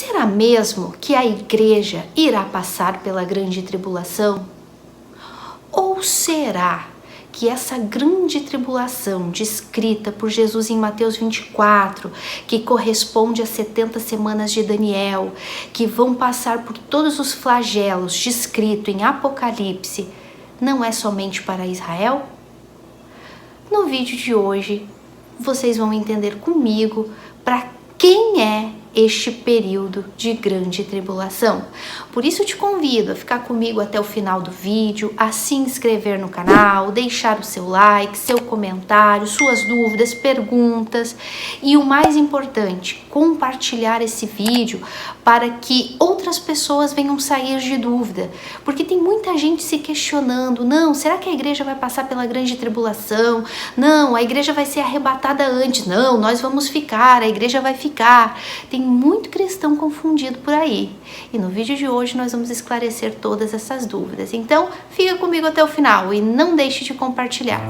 será mesmo que a igreja irá passar pela grande tribulação? Ou será que essa grande tribulação descrita por Jesus em Mateus 24, que corresponde às 70 semanas de Daniel, que vão passar por todos os flagelos descrito em Apocalipse, não é somente para Israel? No vídeo de hoje, vocês vão entender comigo para quem é este período de grande tribulação. Por isso eu te convido a ficar comigo até o final do vídeo, a se inscrever no canal, deixar o seu like, seu comentário, suas dúvidas, perguntas e o mais importante, compartilhar esse vídeo para que outras pessoas venham sair de dúvida, porque tem muita gente se questionando, não, será que a igreja vai passar pela grande tribulação? Não, a igreja vai ser arrebatada antes, não, nós vamos ficar, a igreja vai ficar. Tem muito cristão confundido por aí. E no vídeo de hoje nós vamos esclarecer todas essas dúvidas. Então, fica comigo até o final e não deixe de compartilhar.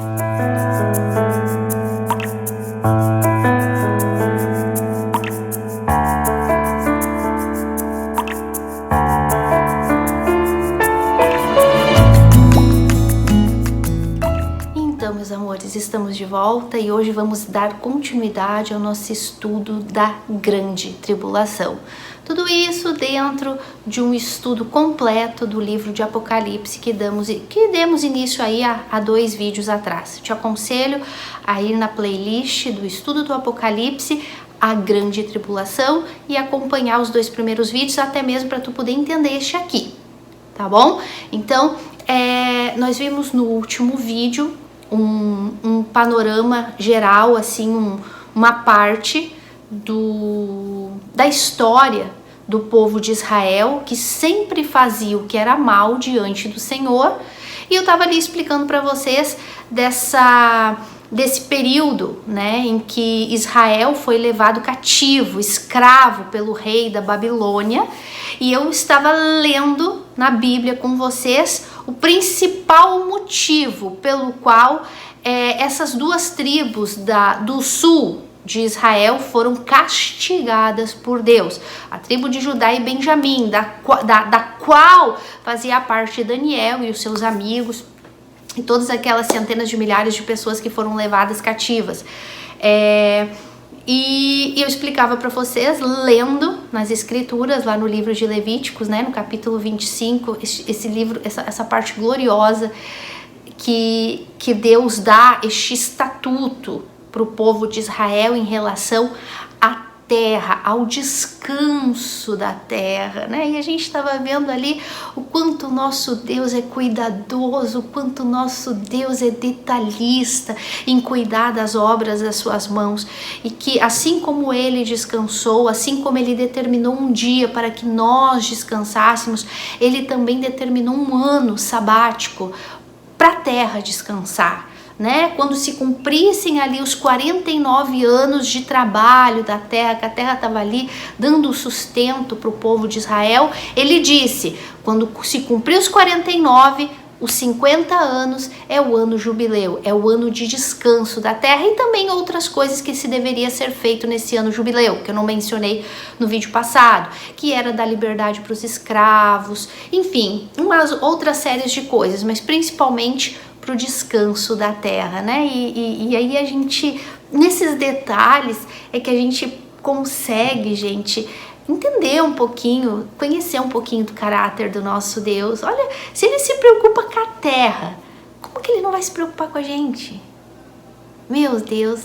Então, meus amores, estamos de volta e hoje vamos dar continuidade ao nosso estudo da grande tribulação. Tudo isso dentro de um estudo completo do livro de Apocalipse que demos início aí a 2 vídeos atrás. Te aconselho a ir na playlist do estudo do Apocalipse, a grande tribulação, e acompanhar os 2 primeiros vídeos, até mesmo para tu poder entender este aqui, tá bom? Então, nós vimos no último vídeo um panorama geral, assim, uma parte da história do povo de Israel, que sempre fazia o que era mal diante do Senhor, e eu estava ali explicando para vocês desse período, né, em que Israel foi levado cativo, escravo pelo rei da Babilônia, e eu estava lendo na Bíblia com vocês o principal motivo pelo qual essas 2 tribos do sul de Israel foram castigadas por Deus. A tribo de Judá e Benjamim, da qual fazia parte Daniel e os seus amigos, e todas aquelas centenas de milhares de pessoas que foram levadas cativas. E eu explicava para vocês, lendo nas escrituras, lá no livro de Levíticos, né, no capítulo 25, esse livro, essa parte gloriosa que Deus dá este estatuto para o povo de Israel em relação à terra, ao descanso da terra, né? E a gente estava vendo ali o quanto o nosso Deus é cuidadoso, o quanto o nosso Deus é detalhista em cuidar das obras das suas mãos, e que assim como Ele descansou, assim como Ele determinou um dia para que nós descansássemos, Ele também determinou um ano sabático para a terra descansar, né? Quando se cumprissem ali os 49 anos de trabalho da terra, que a terra estava ali dando sustento para o povo de Israel, ele disse, quando se cumprir os 49, os 50 anos é o ano jubileu, é o ano de descanso da terra, e também outras coisas que se deveria ser feito nesse ano jubileu, que eu não mencionei no vídeo passado, que era dar liberdade para os escravos, enfim, umas outras séries de coisas, mas principalmente para o descanso da terra, né? E aí a gente, nesses detalhes, é que a gente consegue, gente, entender um pouquinho, conhecer um pouquinho do caráter do nosso Deus. Olha, se Ele se preocupa com a terra, como que Ele não vai se preocupar com a gente? Meu Deus,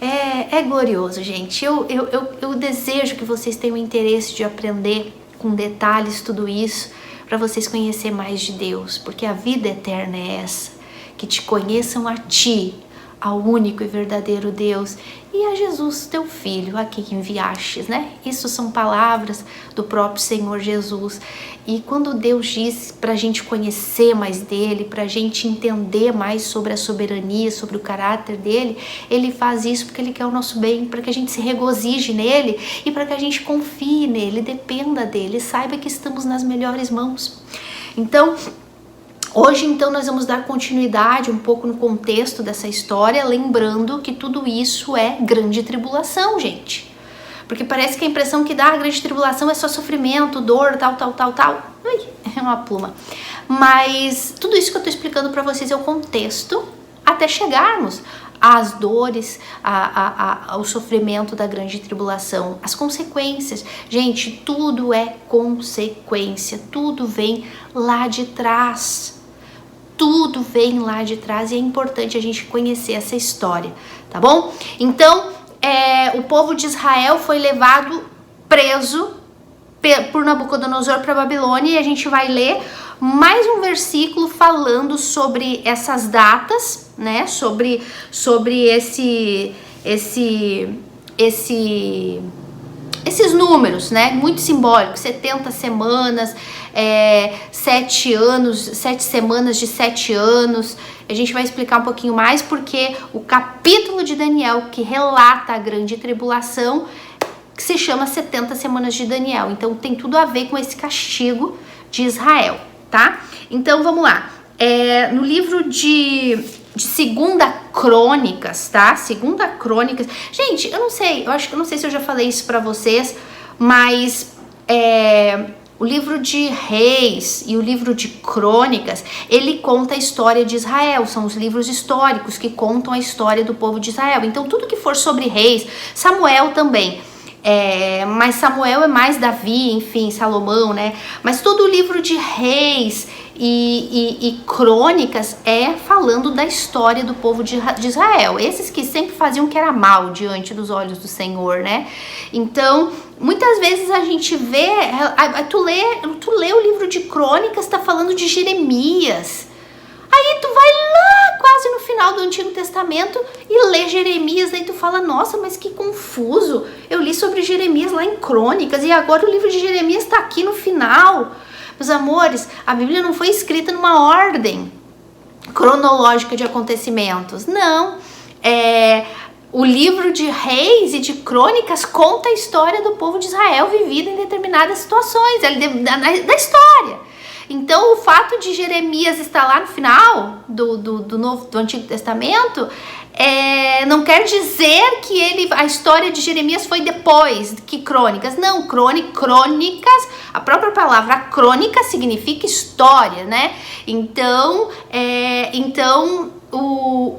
é glorioso, gente. Eu desejo que vocês tenham interesse de aprender com detalhes tudo isso, para vocês conhecerem mais de Deus, porque a vida eterna é essa, que te conheçam a ti, ao único e verdadeiro Deus, e a Jesus, teu Filho, a quem enviastes, né? Isso são palavras do próprio Senhor Jesus. E quando Deus diz para a gente conhecer mais dele, para a gente entender mais sobre a soberania, sobre o caráter dele, Ele faz isso porque Ele quer o nosso bem, para que a gente se regozije nele e para que a gente confie nele, dependa dele, saiba que estamos nas melhores mãos. Então, hoje, então, nós vamos dar continuidade um pouco no contexto dessa história, lembrando que tudo isso é grande tribulação, gente. Porque parece que a impressão que dá a grande tribulação é só sofrimento, dor, tal. Ui, é uma pluma. Mas tudo isso que eu tô explicando para vocês é o contexto até chegarmos às dores, ao sofrimento da grande tribulação, as consequências. Gente, tudo é consequência, tudo vem lá de trás. Tudo vem lá de trás e é importante a gente conhecer essa história, tá bom? Então, o povo de Israel foi levado preso por Nabucodonosor para Babilônia, e a gente vai ler mais um versículo falando sobre essas datas, né? Sobre esses números, né? Muito simbólicos, 70 semanas, 7 anos, 7 semanas de 7 anos. A gente vai explicar um pouquinho mais porque o capítulo de Daniel que relata a grande tribulação, que se chama 70 semanas de Daniel. Então tem tudo a ver com esse castigo de Israel, tá? Então vamos lá. No livro de Segunda Crônicas, tá? Segunda Crônicas. Gente, eu não sei se eu já falei isso pra vocês, mas o livro de Reis e o livro de Crônicas, ele conta a história de Israel. São os livros históricos que contam a história do povo de Israel. Então tudo que for sobre Reis, Samuel também. Mas Samuel é mais Davi, enfim, Salomão, né? Mas todo o livro de Reis e Crônicas é falando da história do povo de Israel. Esses que sempre faziam que era mal diante dos olhos do Senhor, né? Então, muitas vezes a gente vê, tu lê o livro de Crônicas, tá falando de Jeremias. Aí tu vai lá quase no final do Antigo Testamento e lê Jeremias, daí tu fala, nossa, mas que confuso, eu li sobre Jeremias lá em Crônicas e agora o livro de Jeremias tá aqui no final. Meus amores, a Bíblia não foi escrita numa ordem cronológica de acontecimentos, não. O livro de Reis e de Crônicas conta a história do povo de Israel vivida em determinadas situações, da história. Então, o fato de Jeremias estar lá no final do Antigo Testamento não quer dizer que a história de Jeremias foi depois que Crônicas. Não, Crônicas, a própria palavra crônica significa história, né? Então,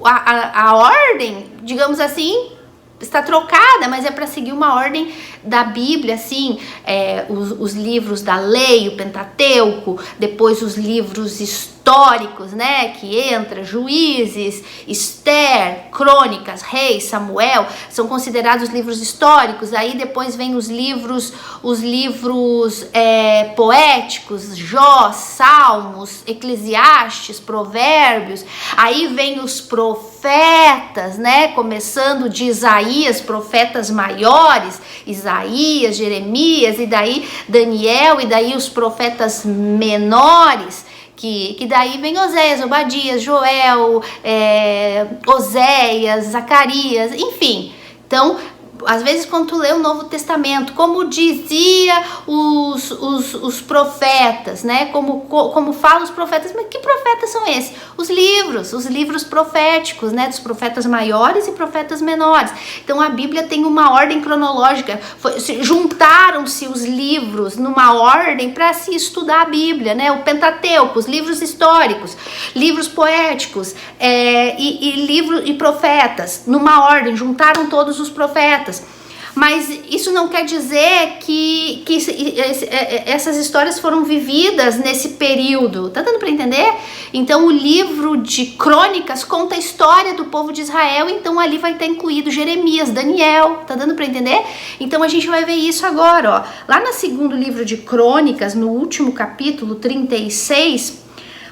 a ordem, digamos assim, está trocada, mas é para seguir uma ordem da Bíblia, assim, os livros da lei, o Pentateuco, depois os livros históricos, né, que entra Juízes, Esther, Crônicas, Reis, Samuel, são considerados livros históricos. Aí depois vem os livros poéticos, Jó, Salmos, Eclesiastes, Provérbios. Aí vem os profetas, né, começando de Isaías, profetas maiores, Isaías, Jeremias, e daí Daniel, e daí os profetas menores, que daí vem Oséias, Obadias, Joel, Oséias, Zacarias, enfim. Então, às vezes quando tu lê o Novo Testamento, como dizia os profetas, né? Como falam os profetas, mas que profetas são esses? Os livros proféticos, né? Dos profetas maiores e profetas menores. Então a Bíblia tem uma ordem cronológica. Juntaram-se os livros numa ordem para se estudar a Bíblia, né? O Pentateuco, os livros históricos, livros poéticos e profetas, numa ordem, juntaram todos os profetas. Mas isso não quer dizer que essas histórias foram vividas nesse período. Tá dando para entender? Então o livro de Crônicas conta a história do povo de Israel, então ali vai estar incluído Jeremias, Daniel. Tá dando para entender? Então a gente vai ver isso agora, ó. Lá no segundo livro de Crônicas, no último capítulo 36,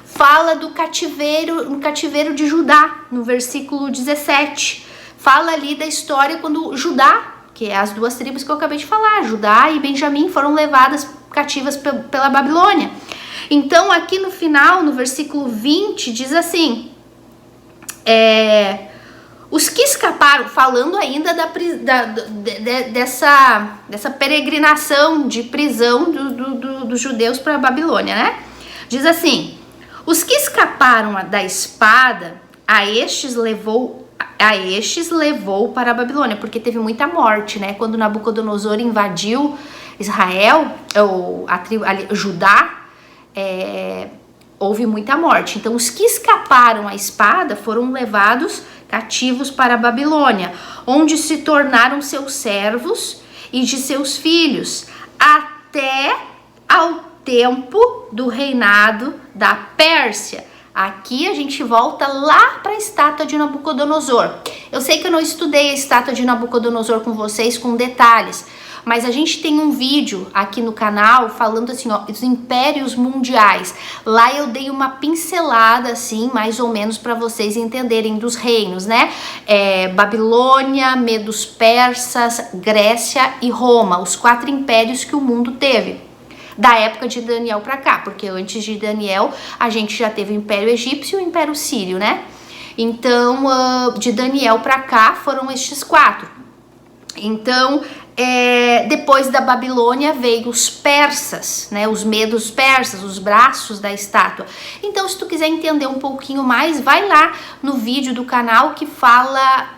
fala do cativeiro, no cativeiro de Judá, no versículo 17. Fala ali da história quando Judá, que é as duas tribos que eu acabei de falar, Judá e Benjamim, foram levadas cativas pela Babilônia. Então aqui no final, no versículo 20, diz assim, os que escaparam, falando ainda dessa peregrinação de prisão dos judeus para a Babilônia, né? Diz assim, os que escaparam da espada, a estes levou a estes levou para a Babilônia, porque teve muita morte, né? Quando Nabucodonosor invadiu Israel, ou Judá, houve muita morte. Então, os que escaparam à espada foram levados cativos para a Babilônia, onde se tornaram seus servos e de seus filhos, até ao tempo do reinado da Pérsia. Aqui a gente volta lá para a estátua de Nabucodonosor. Eu sei que eu não estudei a estátua de Nabucodonosor com vocês com detalhes, mas a gente tem um vídeo aqui no canal falando assim, ó, os impérios mundiais. Lá eu dei uma pincelada assim, mais ou menos, para vocês entenderem dos reinos, né? Babilônia, Medos Persas, Grécia e Roma, os 4 impérios que o mundo teve. Da época de Daniel para cá, porque antes de Daniel a gente já teve o Império Egípcio e o Império Sírio, né? Então, de Daniel para cá foram estes 4. Então, depois da Babilônia veio os persas, né? Os medos persas, os braços da estátua. Então, se tu quiser entender um pouquinho mais, vai lá no vídeo do canal que fala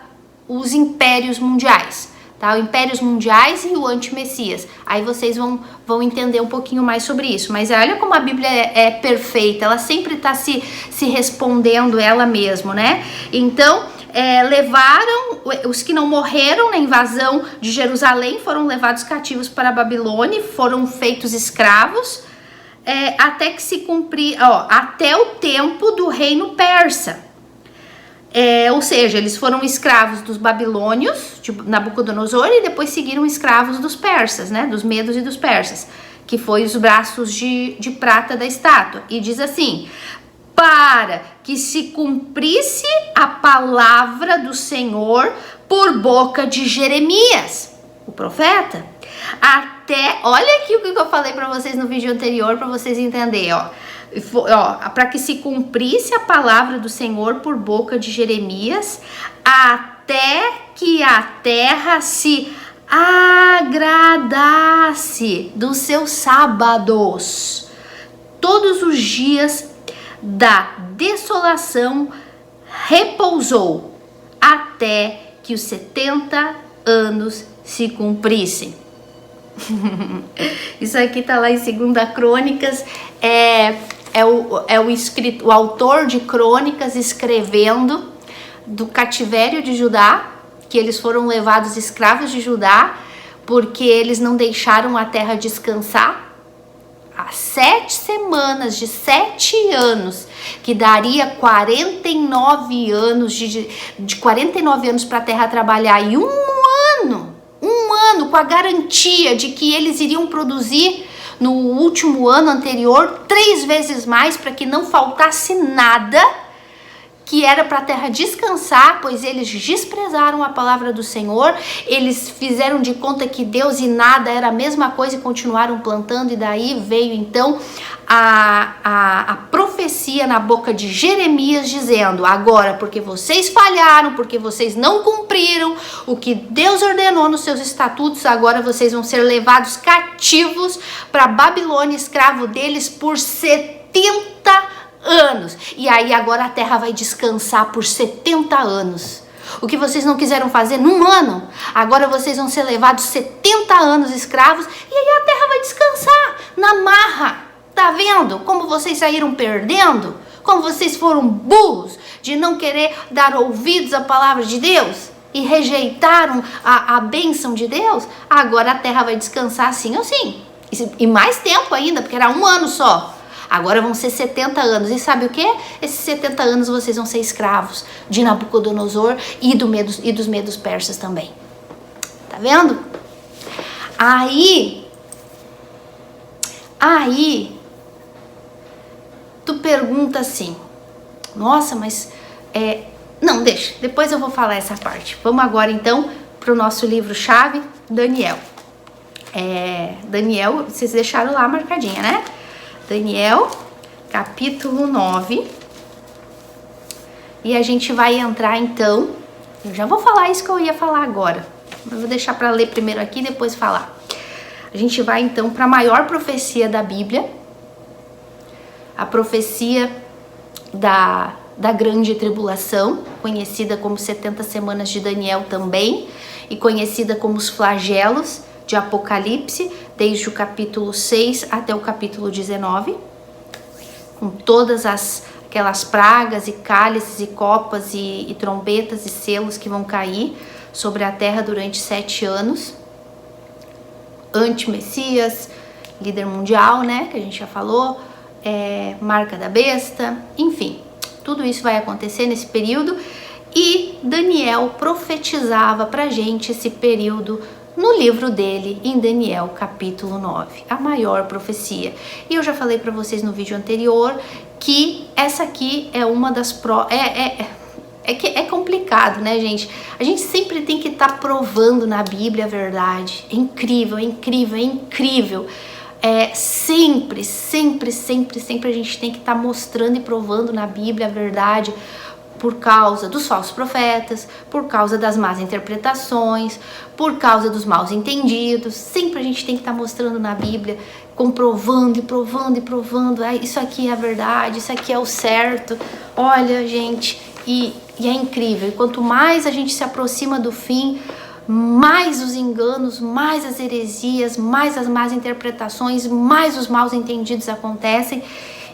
os impérios mundiais. Tá? Impérios mundiais e o anti-messias. Aí vocês vão entender um pouquinho mais sobre isso. Mas olha como a Bíblia é perfeita. Ela sempre está se respondendo ela mesma, né? Então, levaram os que não morreram na invasão de Jerusalém, foram levados cativos para a Babilônia, foram feitos escravos, até que se cumprir, até o tempo do reino persa. Ou seja, eles foram escravos dos babilônios, de Nabucodonosor, e depois seguiram escravos dos persas, né? Dos medos e dos persas, que foi os braços de prata da estátua. E diz assim: para que se cumprisse a palavra do Senhor por boca de Jeremias, o profeta. Olha aqui o que eu falei para vocês no vídeo anterior, para vocês entenderem, para que se cumprisse a palavra do Senhor por boca de Jeremias, até que a terra se agradasse dos seus sábados. Todos os dias da desolação repousou, até que os 70 anos se cumprissem. Isso aqui tá lá em 2 Crônicas, o autor de Crônicas escrevendo do cativério de Judá, que eles foram levados escravos de Judá, porque eles não deixaram a terra descansar. Há 7 semanas de 7 anos, que daria 49 anos, de 49 anos para a terra trabalhar, e um ano com a garantia de que eles iriam produzir no último ano anterior 3 vezes mais, para que não faltasse nada, que era para a terra descansar, pois eles desprezaram a palavra do Senhor, eles fizeram de conta que Deus e nada era a mesma coisa e continuaram plantando, e daí veio então a profecia na boca de Jeremias dizendo: agora, porque vocês falharam, porque vocês não cumpriram o que Deus ordenou nos seus estatutos, agora vocês vão ser levados cativos para a Babilônia, escravo deles por 70 anos. E aí agora a terra vai descansar por 70 anos. O que vocês não quiseram fazer num ano, agora vocês vão ser levados 70 anos escravos, e aí a terra vai descansar na marra. Tá vendo como vocês saíram perdendo? Como vocês foram burros de não querer dar ouvidos à palavra de Deus e rejeitaram a bênção de Deus? Agora a terra vai descansar assim ou sim. E mais tempo ainda, porque era 1 ano só. Agora vão ser 70 anos. E sabe o que? Esses 70 anos vocês vão ser escravos de Nabucodonosor e dos medos persas também. Tá vendo? Aí, tu pergunta assim: nossa, mas... Não, deixa. Depois eu vou falar essa parte. Vamos agora então para o nosso livro-chave, Daniel. Daniel, vocês deixaram lá marcadinha, né? Daniel, capítulo 9. E a gente vai entrar então... Eu já vou falar isso que eu ia falar agora. Mas vou deixar para ler primeiro aqui e depois falar. A gente vai então para a maior profecia da Bíblia. A profecia da grande tribulação. conhecida como 70 semanas de Daniel também, e conhecida como os flagelos de Apocalipse, desde o capítulo 6 até o capítulo 19, com todas aquelas pragas e cálices e copas e trombetas e selos que vão cair sobre a terra durante 7 anos. Anti-Messias, líder mundial, né, que a gente já falou, marca da besta, enfim, tudo isso vai acontecer nesse período, e Daniel profetizava pra gente esse período no livro dele, em Daniel capítulo 9, a maior profecia. E eu já falei pra vocês no vídeo anterior que essa aqui é uma das É complicado, né, gente? A gente sempre tem que estar provando na Bíblia a verdade. É incrível, é incrível, é incrível. Sempre a gente tem que estar mostrando e provando na Bíblia a verdade, por causa dos falsos profetas, por causa das más interpretações, por causa dos maus entendidos. Sempre a gente tem que estar mostrando na Bíblia, comprovando e provando e provando. Isso aqui é a verdade, isso aqui é o certo. Olha, gente, e é incrível. E quanto mais a gente se aproxima do fim, mais os enganos, mais as heresias, mais as más interpretações, mais os maus entendidos acontecem.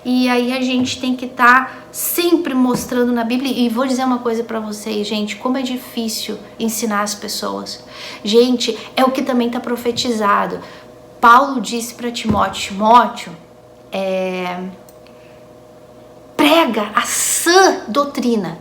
E aí a gente tem que estar sempre mostrando na Bíblia. E vou dizer uma coisa pra vocês, gente, como é difícil ensinar as pessoas. Gente, é o que também está profetizado. Paulo disse para Timóteo, prega a sã doutrina,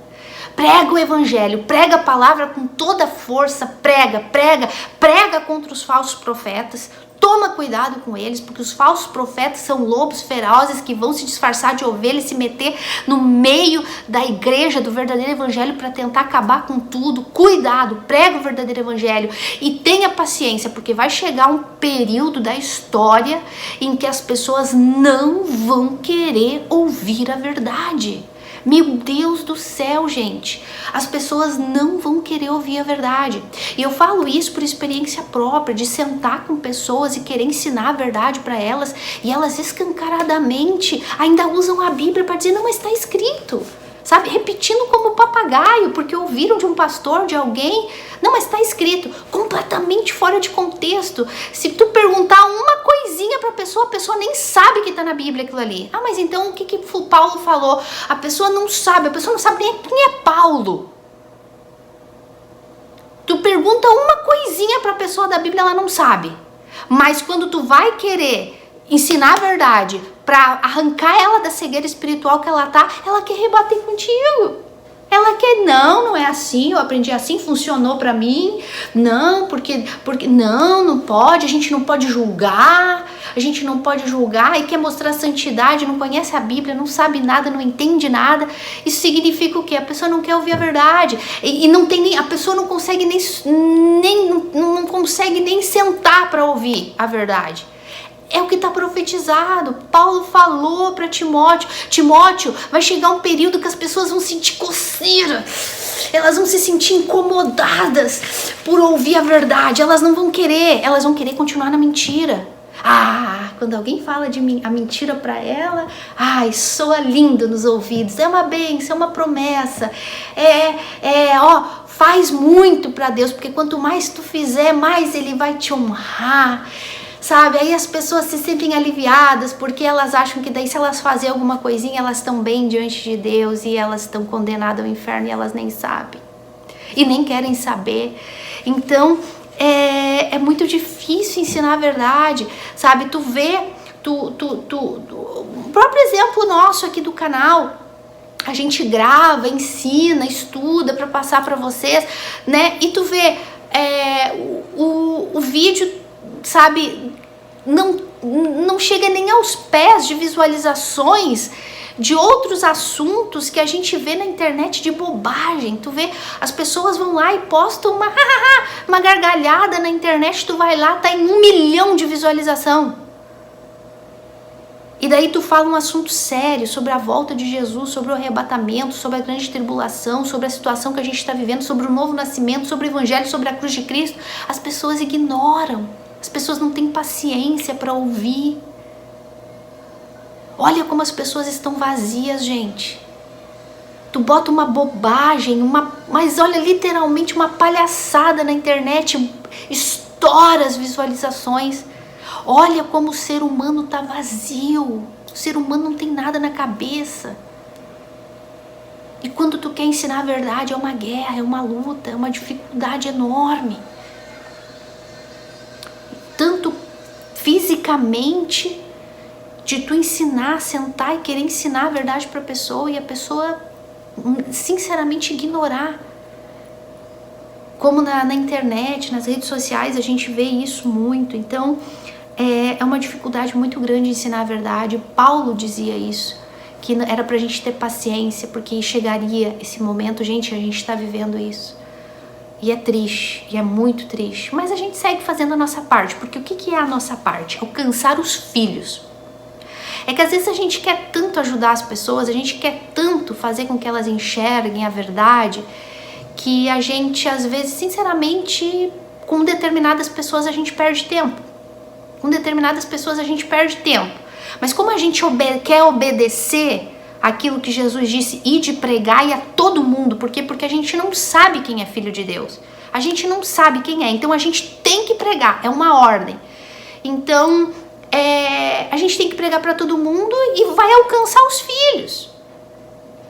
prega o evangelho, prega a palavra com toda a força, prega contra os falsos profetas. Toma cuidado com eles, porque os falsos profetas são lobos ferozes que vão se disfarçar de ovelha e se meter no meio da igreja do verdadeiro evangelho para tentar acabar com tudo. Cuidado, prega o verdadeiro evangelho e tenha paciência, porque vai chegar um período da história em que as pessoas não vão querer ouvir a verdade. Meu Deus do céu, gente, as pessoas não vão querer ouvir a verdade. E eu falo isso por experiência própria, de sentar com pessoas e querer ensinar a verdade para elas, e elas escancaradamente ainda usam a Bíblia para dizer, não, mas está escrito, sabe, repetindo como papagaio, porque ouviram de um pastor, de alguém, não, mas está escrito, completamente fora de contexto. Se tu perguntar uma coisinha pra pessoa, a pessoa nem sabe que tá na Bíblia aquilo ali. Ah, mas então o que Paulo falou? A pessoa não sabe nem quem é Paulo. Tu pergunta uma coisinha pra pessoa da Bíblia, ela não sabe. Mas quando tu vai querer ensinar a verdade pra arrancar ela da cegueira espiritual que ela tá, ela quer rebater contigo. Ela quer, não é assim, eu aprendi assim, funcionou pra mim. Não, porque não pode, a gente não pode julgar, e quer mostrar santidade, não conhece a Bíblia, não sabe nada, não entende nada. Isso significa o quê? A pessoa não quer ouvir a verdade. E não tem nem, a pessoa não consegue não consegue nem sentar pra ouvir a verdade. É o que está profetizado. Paulo falou para Timóteo, vai chegar um período que as pessoas vão sentir coceira, elas vão se sentir incomodadas por ouvir a verdade, elas vão querer continuar na mentira. Quando alguém fala de mim, a mentira para ela, soa lindo nos ouvidos, é uma bênção, é uma promessa, faz muito para Deus, porque quanto mais tu fizer, mais Ele vai te honrar. Sabe, aí as pessoas se sentem aliviadas, porque elas acham que daí se elas fazerem alguma coisinha, elas estão bem diante de Deus, e elas estão condenadas ao inferno e elas nem sabem. E nem querem saber. Então, é muito difícil ensinar a verdade, sabe? Tu vê, o próprio exemplo nosso aqui do canal, a gente grava, ensina, estuda para passar para vocês, né? E tu vê, o vídeo, sabe, não chega nem aos pés de visualizações de outros assuntos que a gente vê na internet de bobagem. Tu vê, as pessoas vão lá e postam uma gargalhada na internet, tu vai lá, tá em 1 milhão de visualização. E daí tu fala um assunto sério sobre a volta de Jesus, sobre o arrebatamento, sobre a grande tribulação, sobre a situação que a gente está vivendo, sobre o novo nascimento, sobre o evangelho, sobre a cruz de Cristo. As pessoas ignoram. As pessoas não têm paciência para ouvir. Olha como as pessoas estão vazias, gente. Tu bota uma bobagem, mas olha, literalmente uma palhaçada na internet, estoura as visualizações. Olha como o ser humano tá vazio. O ser humano não tem nada na cabeça. E quando tu quer ensinar a verdade, é uma guerra, é uma luta, é uma dificuldade enorme. Tanto fisicamente, de tu ensinar, sentar e querer ensinar a verdade para a pessoa e a pessoa sinceramente ignorar. Como na internet, nas redes sociais, a gente vê isso muito. Então é uma dificuldade muito grande ensinar a verdade. Paulo dizia isso, que era pra gente ter paciência, porque chegaria esse momento. Gente, a gente tá vivendo isso e é triste, e é muito triste, mas a gente segue fazendo a nossa parte, porque o que é a nossa parte? Alcançar os filhos. É que às vezes a gente quer tanto ajudar as pessoas, a gente quer tanto fazer com que elas enxerguem a verdade, que a gente, às vezes, sinceramente, com determinadas pessoas a gente perde tempo. Com determinadas pessoas a gente perde tempo. Mas como a gente quer obedecer aquilo que Jesus disse, ide pregar e a todo mundo, por quê? Porque a gente não sabe quem é filho de Deus. A gente não sabe quem é, então a gente tem que pregar, é uma ordem. Então, a gente tem que pregar para todo mundo e vai alcançar os filhos.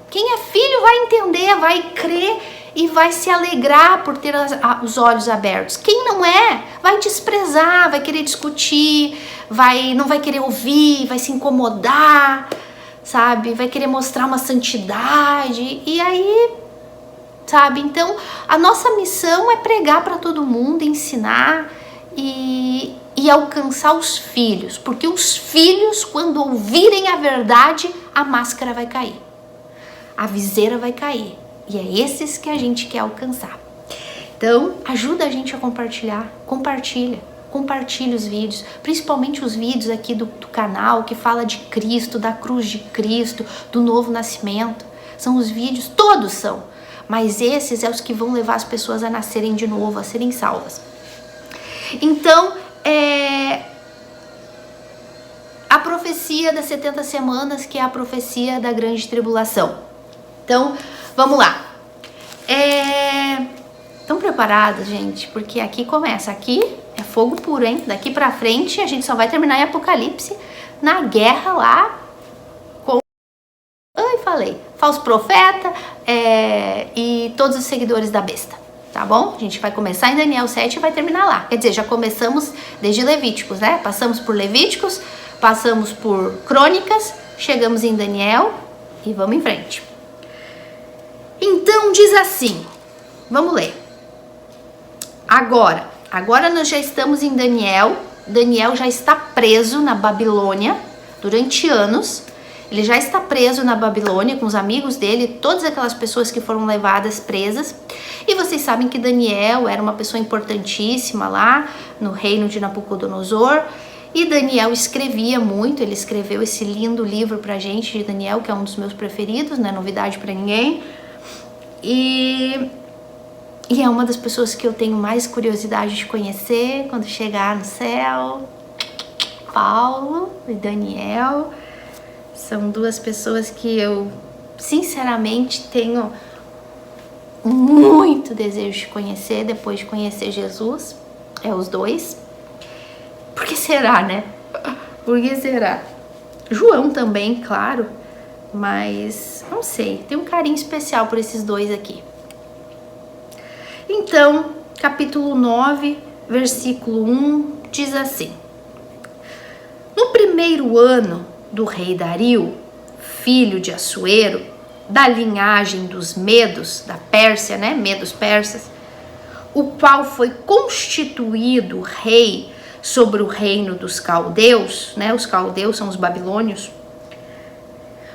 Quem é filho vai entender, vai crer e vai se alegrar por ter os olhos abertos. Quem não é, vai desprezar, vai querer discutir, não vai querer ouvir, vai se incomodar, sabe? Vai querer mostrar uma santidade. E aí, sabe? Então, a nossa missão é pregar para todo mundo, ensinar e alcançar os filhos, porque os filhos, quando ouvirem a verdade, a máscara vai cair, a viseira vai cair, e é esses que a gente quer alcançar. Então, ajuda a gente a compartilhar, compartilha os vídeos, principalmente os vídeos aqui do canal que fala de Cristo, da cruz de Cristo, do novo nascimento. São os vídeos, todos são, mas esses é os que vão levar as pessoas a nascerem de novo, a serem salvas. Então, a profecia das 70 semanas, que é a profecia da grande tribulação. Então, vamos lá. Estão preparados, gente? Porque aqui começa, aqui é fogo puro, hein? Daqui pra frente a gente só vai terminar em Apocalipse, na guerra lá com... falso profeta e todos os seguidores da besta. Tá bom? A gente vai começar em Daniel 7 e vai terminar lá. Quer dizer, já começamos desde Levíticos, né? Passamos por Levíticos, passamos por Crônicas, chegamos em Daniel e vamos em frente. Então diz assim, vamos ler. Agora nós já estamos em Daniel. Daniel já está preso na Babilônia durante anos. Ele já está preso na Babilônia com os amigos dele, todas aquelas pessoas que foram levadas presas. E vocês sabem que Daniel era uma pessoa importantíssima lá no reino de Nabucodonosor. E Daniel escrevia muito, ele escreveu esse lindo livro pra gente de Daniel, que é um dos meus preferidos, não é novidade pra ninguém. E é uma das pessoas que eu tenho mais curiosidade de conhecer quando chegar no céu. Paulo e Daniel. São duas pessoas que eu, sinceramente, tenho muito desejo de conhecer depois de conhecer Jesus. Os dois. Por que será, né? Por que será? João também, claro. Mas, não sei, tem um carinho especial por esses dois aqui. Então, capítulo 9, versículo 1, diz assim. No primeiro ano do rei Dario, filho de Assuero, da linhagem dos Medos, da Pérsia, né? Medos persas, o qual foi constituído rei sobre o reino dos caldeus, né? Os caldeus são os babilônios.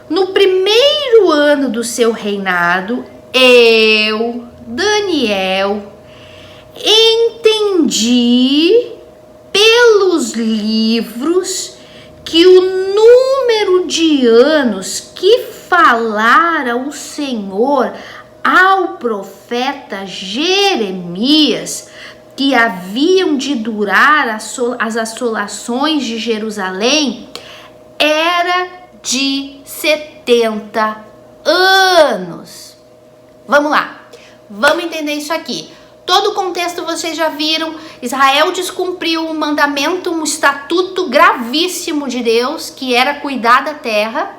No primeiro ano do seu reinado, eu, Daniel, entendi pelos livros que o número de anos que falara o Senhor ao profeta Jeremias, que haviam de durar as assolações de Jerusalém, era de 70 anos. Vamos lá, vamos entender isso aqui. Todo o contexto vocês já viram. Israel descumpriu um mandamento, um estatuto gravíssimo de Deus, que era cuidar da terra.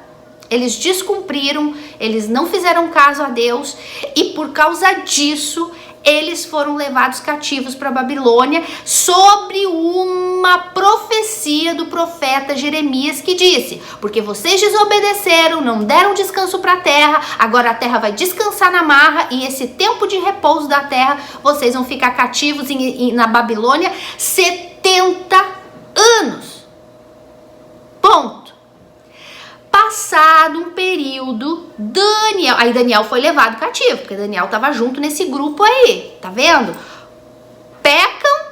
Eles descumpriram, eles não fizeram caso a Deus, e por causa disso eles foram levados cativos para a Babilônia, sobre uma profecia do profeta Jeremias, que disse: porque vocês desobedeceram, não deram descanso para a terra, agora a terra vai descansar na marra, e esse tempo de repouso da terra, vocês vão ficar cativos na Babilônia 70 anos. Ponto. Passado um período, Daniel foi levado cativo, porque Daniel estava junto nesse grupo aí, tá vendo? Pecam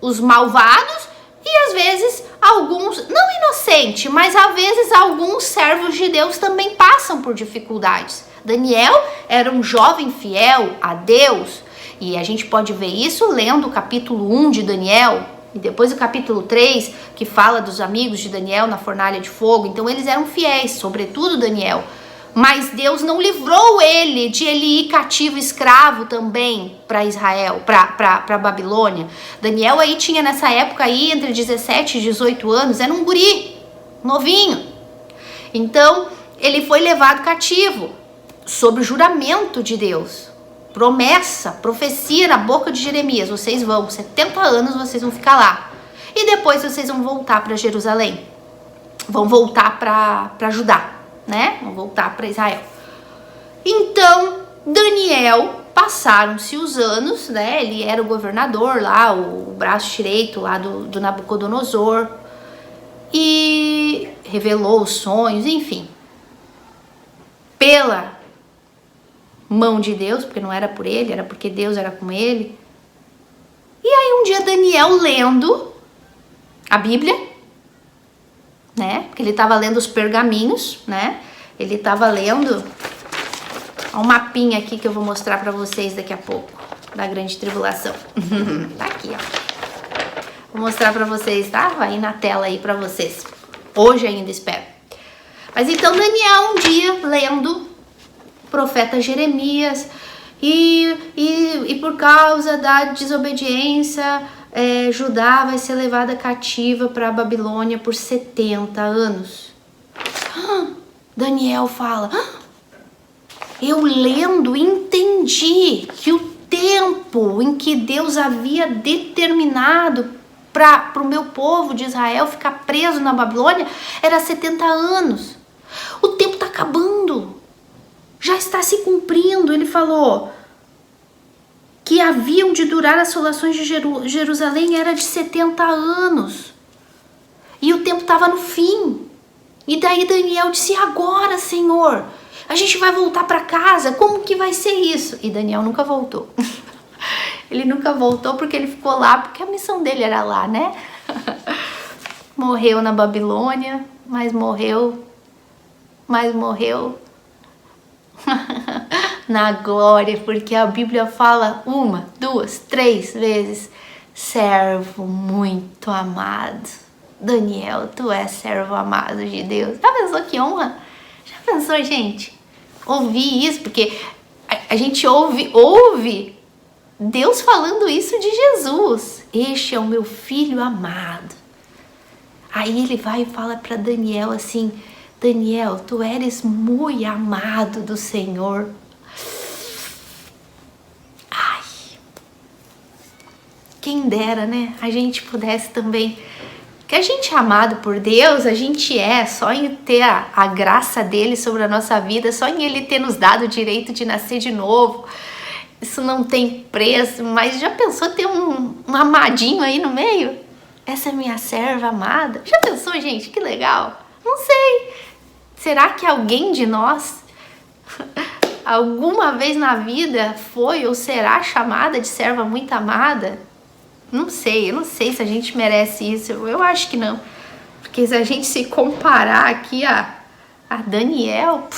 os malvados e às vezes alguns, não inocentes, mas às vezes alguns servos de Deus também passam por dificuldades. Daniel era um jovem fiel a Deus, e a gente pode ver isso lendo o capítulo 1 de Daniel, e depois o capítulo 3, que fala dos amigos de Daniel na fornalha de fogo. Então eles eram fiéis, sobretudo Daniel. Mas Deus não livrou ele de ele ir cativo, escravo também para Israel, para Babilônia. Daniel aí tinha nessa época aí entre 17 e 18 anos, era um guri, novinho. Então ele foi levado cativo, sob o juramento de Deus. Promessa, profecia na boca de Jeremias: vocês vão, 70 anos vocês vão ficar lá. E depois vocês vão voltar para Jerusalém. Vão voltar para Judá, né? Vão voltar para Israel. Então, Daniel, passaram-se os anos, né? Ele era o governador lá, o braço direito lá do Nabucodonosor. E revelou os sonhos, enfim. Pela mão de Deus, porque não era por ele, era porque Deus era com ele. E aí um dia Daniel lendo a Bíblia, né? Porque ele estava lendo os pergaminhos, né? Ele estava lendo um mapinha aqui que eu vou mostrar para vocês daqui a pouco, da grande tribulação. Tá aqui, ó. Vou mostrar para vocês, tá? Vai na tela aí para vocês. Hoje ainda, espero. Mas então Daniel um dia lendo profeta Jeremias, e por causa da desobediência, Judá vai ser levada cativa para a Babilônia por 70 anos. Daniel fala: eu lendo entendi que o tempo em que Deus havia determinado para o meu povo de Israel ficar preso na Babilônia era 70 anos. O tempo está acabando. Já está se cumprindo. Ele falou que haviam de durar as assolações de Jerusalém era de 70 anos. E o tempo estava no fim. E daí Daniel disse: agora, Senhor, a gente vai voltar para casa. Como que vai ser isso? E Daniel nunca voltou. Ele nunca voltou porque ele ficou lá, porque a missão dele era lá, né? Morreu na Babilônia, mas morreu na glória, porque a Bíblia fala 1, 2, 3 vezes: servo muito amado. Daniel, tu és servo amado de Deus. Já pensou que honra? Já pensou, gente? Ouvir isso, porque a gente ouve Deus falando isso de Jesus. Este é o meu filho amado. Aí ele vai e fala para Daniel assim: Daniel, tu eres muito amado do Senhor. Ai, quem dera, né? A gente pudesse também. Que a gente é amado por Deus, a gente só em ter a graça dele sobre a nossa vida, só em ele ter nos dado o direito de nascer de novo. Isso não tem preço, mas já pensou ter um amadinho aí no meio? Essa é minha serva amada. Já pensou, gente? Que legal. Não sei. Será que alguém de nós, alguma vez na vida, foi ou será chamada de serva muito amada? Não sei, eu não sei se a gente merece isso. Eu acho que não. Porque se a gente se comparar aqui a Daniel,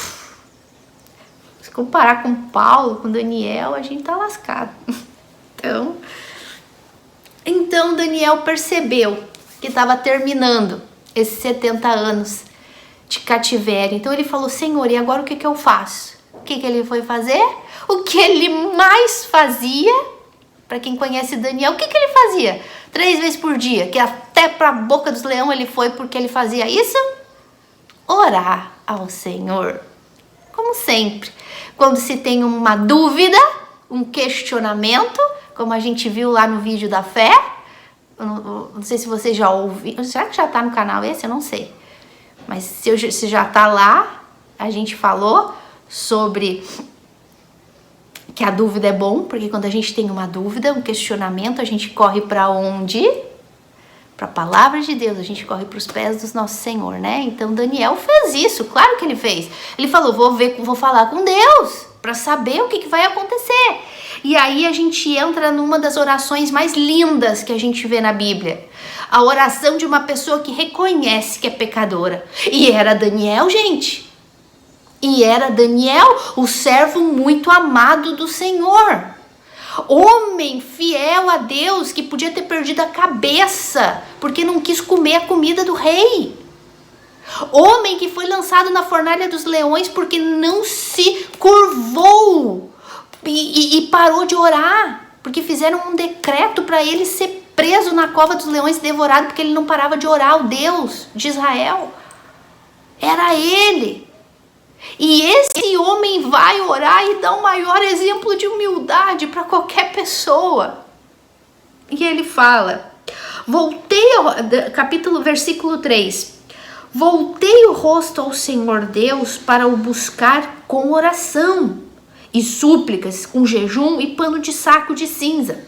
se comparar com Paulo, com Daniel, a gente tá lascado. Então Daniel percebeu que estava terminando esses 70 anos de cativério. Então ele falou, Senhor, e agora o que eu faço? O que ele foi fazer? O que ele mais fazia, para quem conhece Daniel, o que ele fazia? 3 vezes por dia, que até para a boca dos leões ele foi porque ele fazia isso? Orar ao Senhor. Como sempre, quando se tem uma dúvida, um questionamento, como a gente viu lá no vídeo da fé, eu não sei se você já ouviu, será que já tá no canal esse? Eu não sei. Mas se já tá lá, a gente falou sobre que a dúvida é bom, porque quando a gente tem uma dúvida, um questionamento, a gente corre para onde? Para a palavra de Deus, a gente corre para os pés do nosso Senhor, né? Então Daniel fez isso, claro que ele fez. Ele falou, vou falar com Deus para saber o que vai acontecer. E aí a gente entra numa das orações mais lindas que a gente vê na Bíblia. A oração de uma pessoa que reconhece que é pecadora. E era Daniel, gente. E era Daniel, o servo muito amado do Senhor. Homem fiel a Deus, que podia ter perdido a cabeça porque não quis comer a comida do rei. Homem que foi lançado na fornalha dos leões porque não se curvou e parou de orar, porque fizeram um decreto para ele ser preso na cova dos leões e devorado porque ele não parava de orar ao Deus de Israel. Era ele. E esse homem vai orar e dá o maior exemplo de humildade para qualquer pessoa. E ele fala, versículo 3, voltei o rosto ao Senhor Deus para o buscar com oração e súplicas, com jejum e pano de saco de cinza.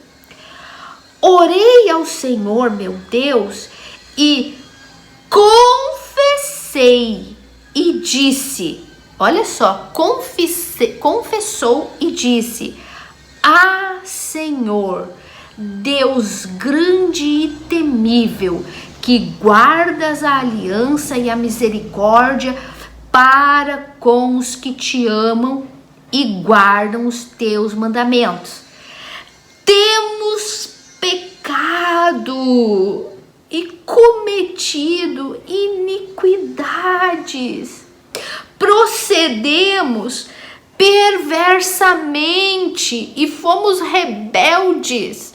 Orei ao Senhor meu Deus e confessei e disse, olha só, confessou e disse, ah, Senhor, Deus grande e temível, que guardas a aliança e a misericórdia para com os que te amam e guardam os teus mandamentos. Temos pecado e cometido iniquidades. Procedemos perversamente e fomos rebeldes,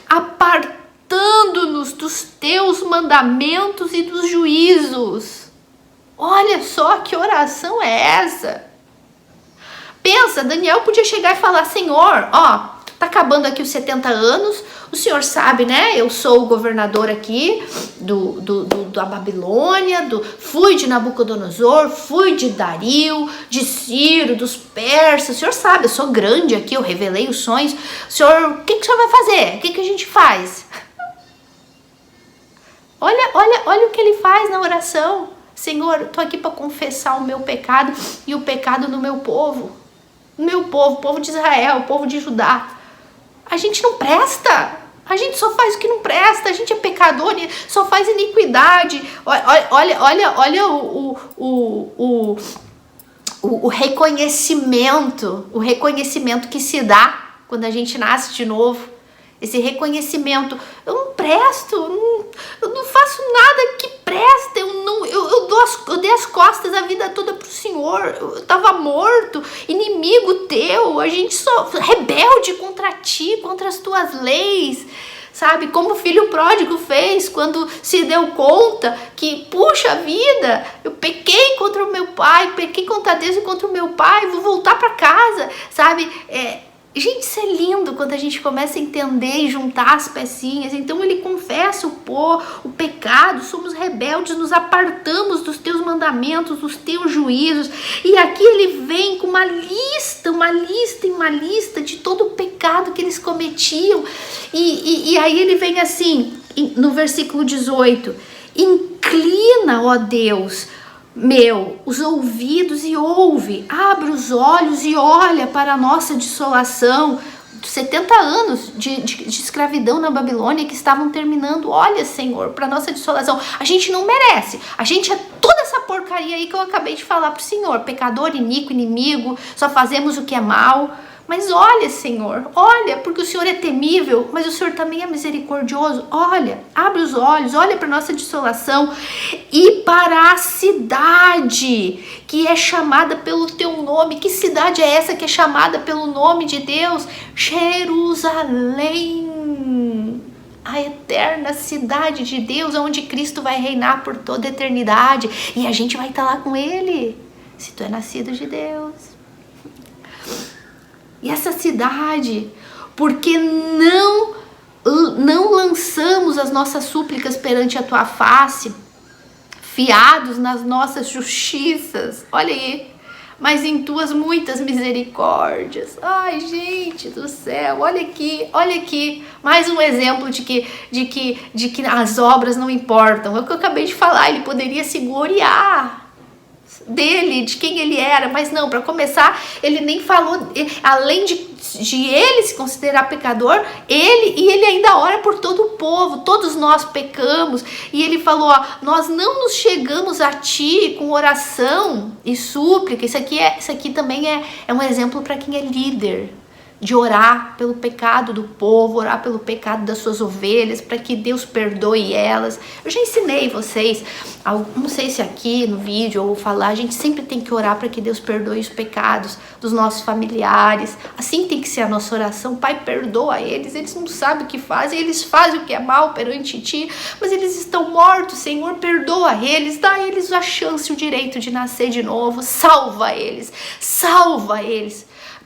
apartando-nos dos teus mandamentos e dos juízos. Olha só que oração é essa. Pensa, Daniel podia chegar e falar, Senhor, ó, tá acabando aqui os 70 anos, o senhor sabe, né? Eu sou o governador aqui da Babilônia, fui de Nabucodonosor, fui de Dario, de Ciro, dos persas. O senhor sabe, eu sou grande aqui, eu revelei os sonhos. O senhor, o que o senhor vai fazer? O que a gente faz? Olha o que ele faz na oração. Senhor, eu tô aqui para confessar o meu pecado e o pecado do meu povo. O povo de Israel, o povo de Judá. A gente não presta. A gente só faz o que não presta. A gente é pecador, só faz iniquidade. Olha o reconhecimento. O reconhecimento que se dá quando a gente nasce de novo. Esse reconhecimento. Eu não presto. Eu não faço nada que presta. Eu dei as costas a vida toda pro Senhor. Eu tava morto, inimigo teu. A gente só rebelde contra ti, contra as tuas leis. Sabe, como o filho pródigo fez quando se deu conta que, puxa vida, eu pequei contra o meu pai, pequei contra Deus e contra o meu pai, vou voltar para casa, sabe? Gente, isso é lindo quando a gente começa a entender e juntar as pecinhas. Então ele confessa o pecado, somos rebeldes, nos apartamos dos teus mandamentos, dos teus juízos. E aqui ele vem com uma lista de todo o pecado que eles cometiam. E aí ele vem assim, no versículo 18, inclina, ó Deus, os ouvidos e ouve, abre os olhos e olha para a nossa desolação, 70 anos de escravidão na Babilônia que estavam terminando. Olha, Senhor, para a nossa desolação. A gente não merece, a gente é toda essa porcaria aí que eu acabei de falar pro Senhor, pecador, iníquo, inimigo, só fazemos o que é mal. Mas olha, Senhor, olha, porque o Senhor é temível, mas o Senhor também é misericordioso. Olha, abre os olhos, olha para nossa desolação e para a cidade que é chamada pelo teu nome. Que cidade é essa que é chamada pelo nome de Deus? Jerusalém, a eterna cidade de Deus, onde Cristo vai reinar por toda a eternidade. E a gente vai estar lá com Ele, se tu é nascido de Deus. E essa cidade, porque não lançamos as nossas súplicas perante a tua face, fiados nas nossas justiças, olha aí, mas em tuas muitas misericórdias. Ai, gente do céu, olha aqui, mais um exemplo de que as obras não importam. É o que eu acabei de falar, ele poderia se gloriar dele, de quem ele era, mas não, para começar, ele nem falou, além de ele se considerar pecador, ele ainda ora por todo o povo. Todos nós pecamos, e ele falou, ó, nós não nos chegamos a ti com oração e súplica. Isso aqui também é um exemplo para quem é líder, de orar pelo pecado do povo, orar pelo pecado das suas ovelhas, para que Deus perdoe elas. Eu já ensinei vocês, não sei se aqui no vídeo ou falar, a gente sempre tem que orar para que Deus perdoe os pecados dos nossos familiares. Assim tem que ser a nossa oração. Pai, perdoa eles não sabem o que fazem, eles fazem o que é mal perante ti, mas eles estão mortos. Senhor, perdoa eles, dá a eles a chance, o direito de nascer de novo, salva eles.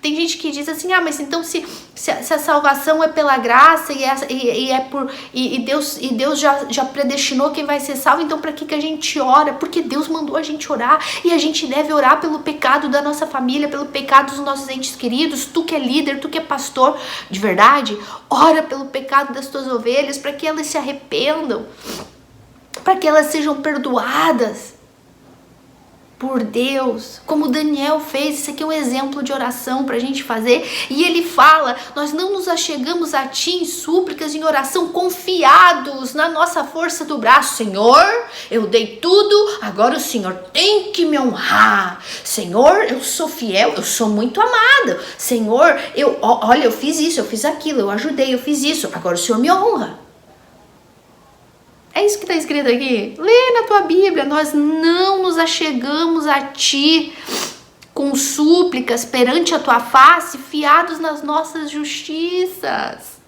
Tem gente que diz assim, mas então se a salvação é pela graça e Deus já predestinou quem vai ser salvo, então para que a gente ora? Porque Deus mandou a gente orar, e a gente deve orar pelo pecado da nossa família, pelo pecado dos nossos entes queridos. Tu que é líder, tu que é pastor de verdade, ora pelo pecado das tuas ovelhas, para que elas se arrependam, para que elas sejam perdoadas por Deus, como Daniel fez. Isso aqui é um exemplo de oração para a gente fazer. E ele fala, nós não nos achegamos a ti em súplicas, em oração, confiados na nossa força do braço. Senhor, eu dei tudo, agora o Senhor tem que me honrar. Senhor, eu sou fiel, eu sou muito amado. Senhor, olha, eu fiz isso, eu fiz aquilo, eu ajudei, eu fiz isso, agora o Senhor me honra. É isso que está escrito aqui. Lê na tua Bíblia. Nós não nos achegamos a ti com súplicas perante a tua face, fiados nas nossas justiças,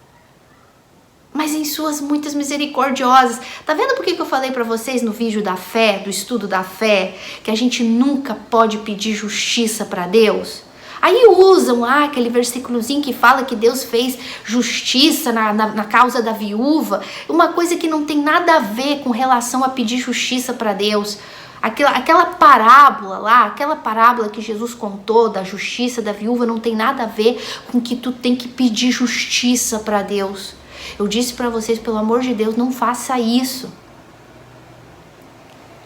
mas em suas muitas misericordiosas. Tá vendo por que eu falei para vocês no vídeo da fé, do estudo da fé, que a gente nunca pode pedir justiça para Deus? Aí usam lá aquele versículozinho que fala que Deus fez justiça na causa da viúva, uma coisa que não tem nada a ver com relação a pedir justiça para Deus. Aquela parábola lá, aquela parábola que Jesus contou da justiça da viúva, não tem nada a ver com que tu tem que pedir justiça para Deus. Eu disse para vocês, pelo amor de Deus, não faça isso.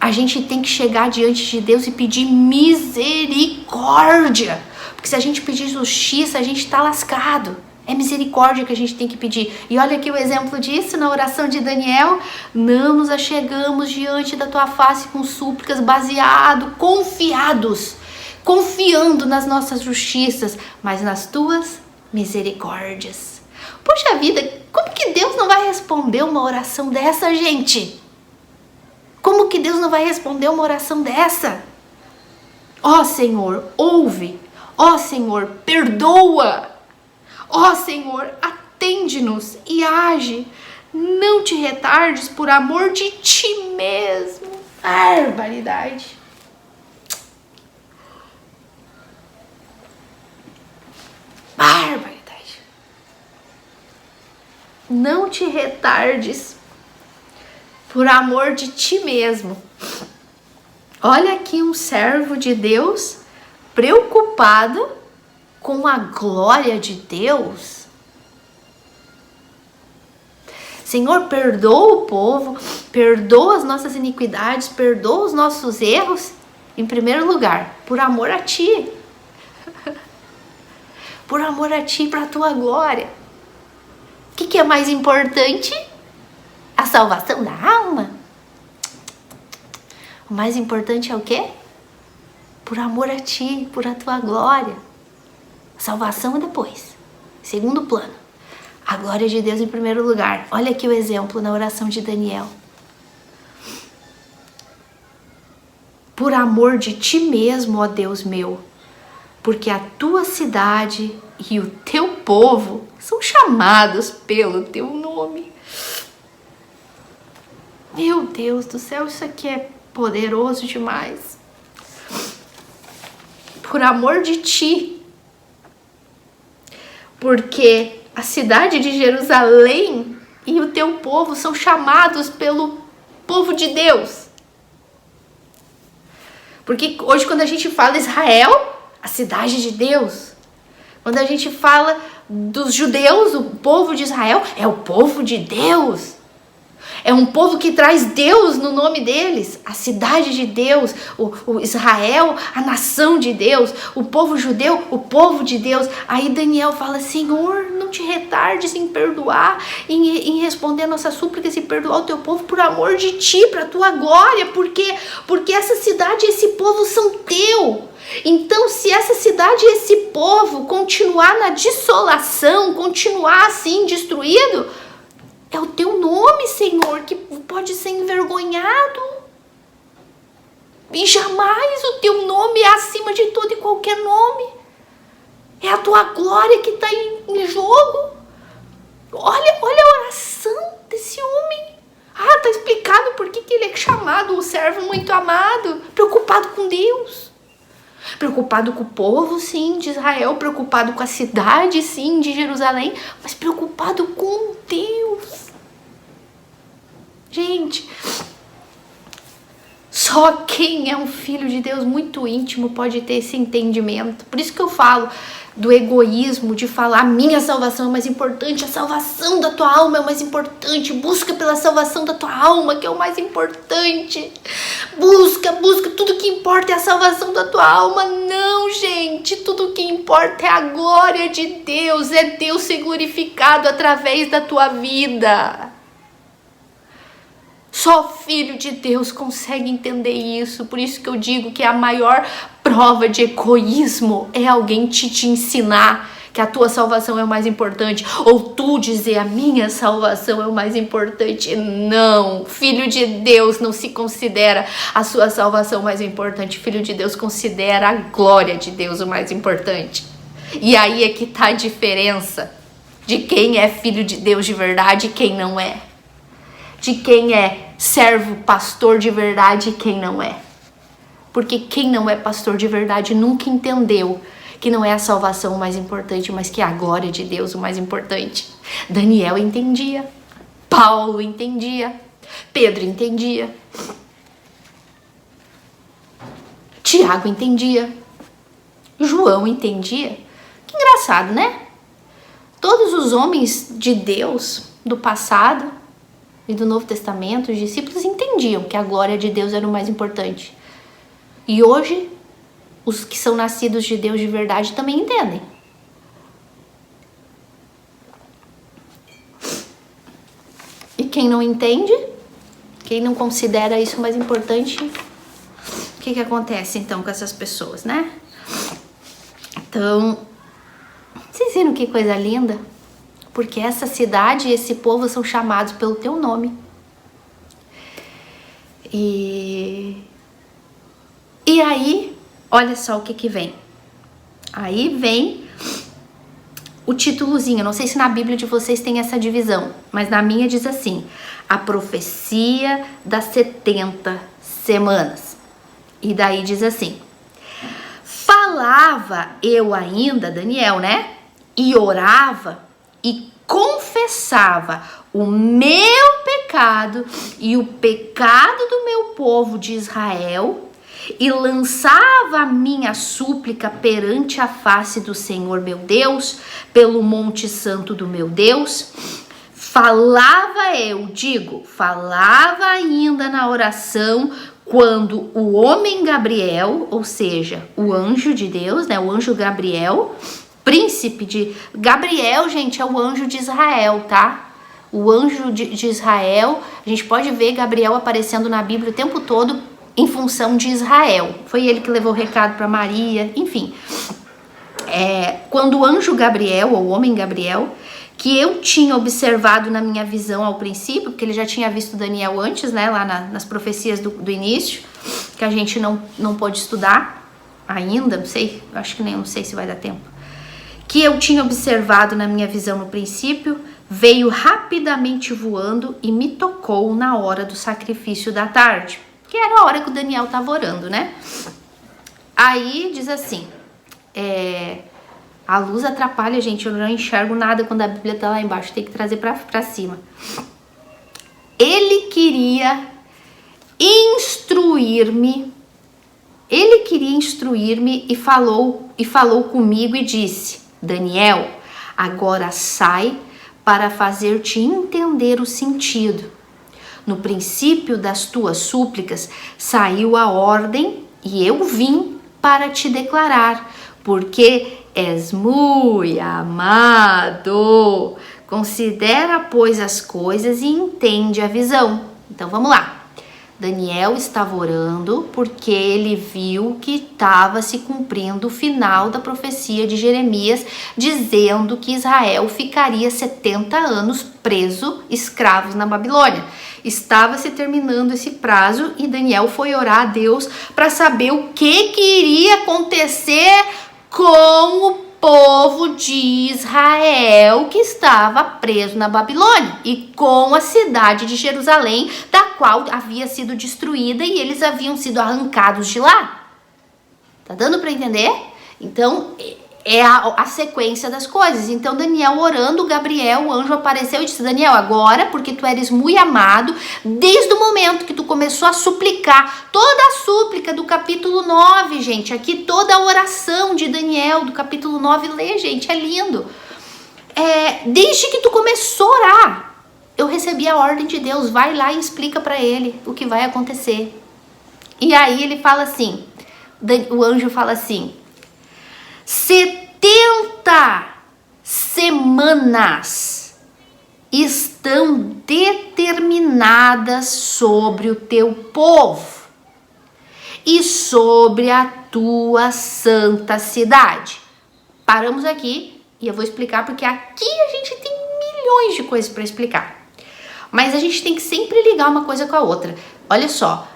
A gente tem que chegar diante de Deus e pedir misericórdia. Porque se a gente pedir justiça, a gente está lascado. É misericórdia que a gente tem que pedir. E olha aqui o exemplo disso na oração de Daniel. Não nos achegamos diante da tua face com súplicas, confiando nas nossas justiças, mas nas tuas misericórdias. Poxa vida, como que Deus não vai responder uma oração dessa, gente? Como que Deus não vai responder uma oração dessa? Ó Senhor, ouve. Ó Senhor, perdoa. Ó Senhor, atende-nos e age. Não te retardes por amor de ti mesmo. Barbaridade. Barbaridade. Não te retardes por amor de ti mesmo. Olha aqui um servo de Deus preocupado com a glória de Deus. Senhor, perdoa o povo, perdoa as nossas iniquidades, perdoa os nossos erros, em primeiro lugar, por amor a ti. Por amor a ti, para a tua glória. O que é mais importante? A salvação da alma? O mais importante é o quê? Por amor a ti, por a tua glória. Salvação é depois. Segundo plano. A glória de Deus em primeiro lugar. Olha aqui o exemplo na oração de Daniel. Por amor de ti mesmo, ó Deus meu, porque a tua cidade e o teu povo são chamados pelo teu nome. Meu Deus do céu, isso aqui é poderoso demais. Por amor de ti, porque a cidade de Jerusalém e o teu povo são chamados pelo povo de Deus. Porque hoje quando a gente fala Israel, a cidade de Deus. Quando a gente fala dos judeus, o povo de Israel é o povo de Deus. É um povo que traz Deus no nome deles. A cidade de Deus, o Israel, a nação de Deus. O povo judeu, o povo de Deus. Aí Daniel fala, Senhor, não te retardes em perdoar, em responder a nossas súplicas e perdoar o teu povo por amor de ti, para a tua glória. Porque essa cidade e esse povo são teu. Então, se essa cidade e esse povo continuar na desolação, continuar assim destruído, é o teu nome, Senhor, que pode ser envergonhado. E jamais o teu nome é acima de todo e qualquer nome. É a tua glória que está em jogo. Olha a oração desse homem. Está explicado por que ele é chamado o servo muito amado. Preocupado com Deus. Preocupado com o povo, sim, de Israel. Preocupado com a cidade, sim, de Jerusalém. Mas preocupado com Deus. Gente, só quem é um filho de Deus muito íntimo pode ter esse entendimento. Por isso que eu falo do egoísmo, de falar minha salvação é mais importante, a salvação da tua alma é o mais importante, busca pela salvação da tua alma, que é o mais importante. Busca, tudo que importa é a salvação da tua alma. Não, gente, tudo que importa é a glória de Deus, é Deus ser glorificado através da tua vida. Só filho de Deus consegue entender isso. Por isso que eu digo que a maior prova de egoísmo é alguém te ensinar que a tua salvação é o mais importante, ou tu dizer a minha salvação é o mais importante. Não, filho de Deus não se considera a sua salvação mais importante. Filho de Deus considera a glória de Deus o mais importante. E aí é que tá a diferença de quem é filho de Deus de verdade e quem não é. De quem é servo, pastor de verdade e quem não é. Porque quem não é pastor de verdade nunca entendeu que não é a salvação o mais importante, mas que é a glória de Deus o mais importante. Daniel entendia, Paulo entendia, Pedro entendia, Tiago entendia, João entendia. Que engraçado, né? Todos os homens de Deus do passado e do Novo Testamento, os discípulos entendiam que a glória de Deus era o mais importante. E hoje, os que são nascidos de Deus de verdade também entendem. E quem não entende, quem não considera isso mais importante, o que acontece então com essas pessoas, né? Então, vocês viram que coisa linda? Porque essa cidade e esse povo são chamados pelo teu nome. E aí, olha só o que vem. Aí vem o títulozinho. Não sei se na Bíblia de vocês tem essa divisão, mas na minha diz assim: a profecia das 70 semanas. E daí diz assim: falava eu ainda, Daniel, né? E orava e confessava o meu pecado e o pecado do meu povo de Israel, e lançava a minha súplica perante a face do Senhor meu Deus, pelo monte santo do meu Deus. Falava ainda na oração, quando o homem Gabriel, ou seja, o anjo de Deus, né, o anjo Gabriel, príncipe de... Gabriel, gente, é o anjo de Israel, tá? O anjo de Israel, a gente pode ver Gabriel aparecendo na Bíblia o tempo todo em função de Israel. Foi ele que levou o recado para Maria, enfim. quando o anjo Gabriel, ou o homem Gabriel, que eu tinha observado na minha visão ao princípio, porque ele já tinha visto Daniel antes, né, lá nas profecias do início, que a gente não pôde estudar ainda, não sei, acho que não sei se vai dar tempo, que eu tinha observado na minha visão no princípio, veio rapidamente voando e me tocou na hora do sacrifício da tarde, que era a hora que o Daniel estava orando, né? Aí diz assim, a luz atrapalha, gente, eu não enxergo nada quando a Bíblia tá lá embaixo, tem que trazer pra cima. Ele queria instruir-me e falou comigo e disse: Daniel, agora sai para fazer-te entender o sentido. No princípio das tuas súplicas saiu a ordem e eu vim para te declarar, porque és muito amado. Considera, pois, as coisas e entende a visão. Então, vamos lá. Daniel estava orando porque ele viu que estava se cumprindo o final da profecia de Jeremias, dizendo que Israel ficaria 70 anos preso, escravos na Babilônia. Estava se terminando esse prazo e Daniel foi orar a Deus para saber o que iria acontecer com o povo de Israel que estava preso na Babilônia e com a cidade de Jerusalém, da qual havia sido destruída e eles haviam sido arrancados de lá. Tá dando para entender? Então, é a sequência das coisas. Então, Daniel orando, Gabriel, o anjo, apareceu e disse: Daniel, agora, porque tu eres muito amado, desde o momento que tu começou a suplicar, toda a súplica do capítulo 9, gente, aqui toda a oração de Daniel do capítulo 9, lê, gente, é lindo. Desde que tu começou a orar, eu recebi a ordem de Deus, vai lá e explica para ele o que vai acontecer. E aí ele fala assim, o anjo fala assim: 70 semanas estão determinadas sobre o teu povo e sobre a tua santa cidade. Paramos aqui e eu vou explicar, porque aqui a gente tem milhões de coisas para explicar. Mas a gente tem que sempre ligar uma coisa com a outra. Olha só,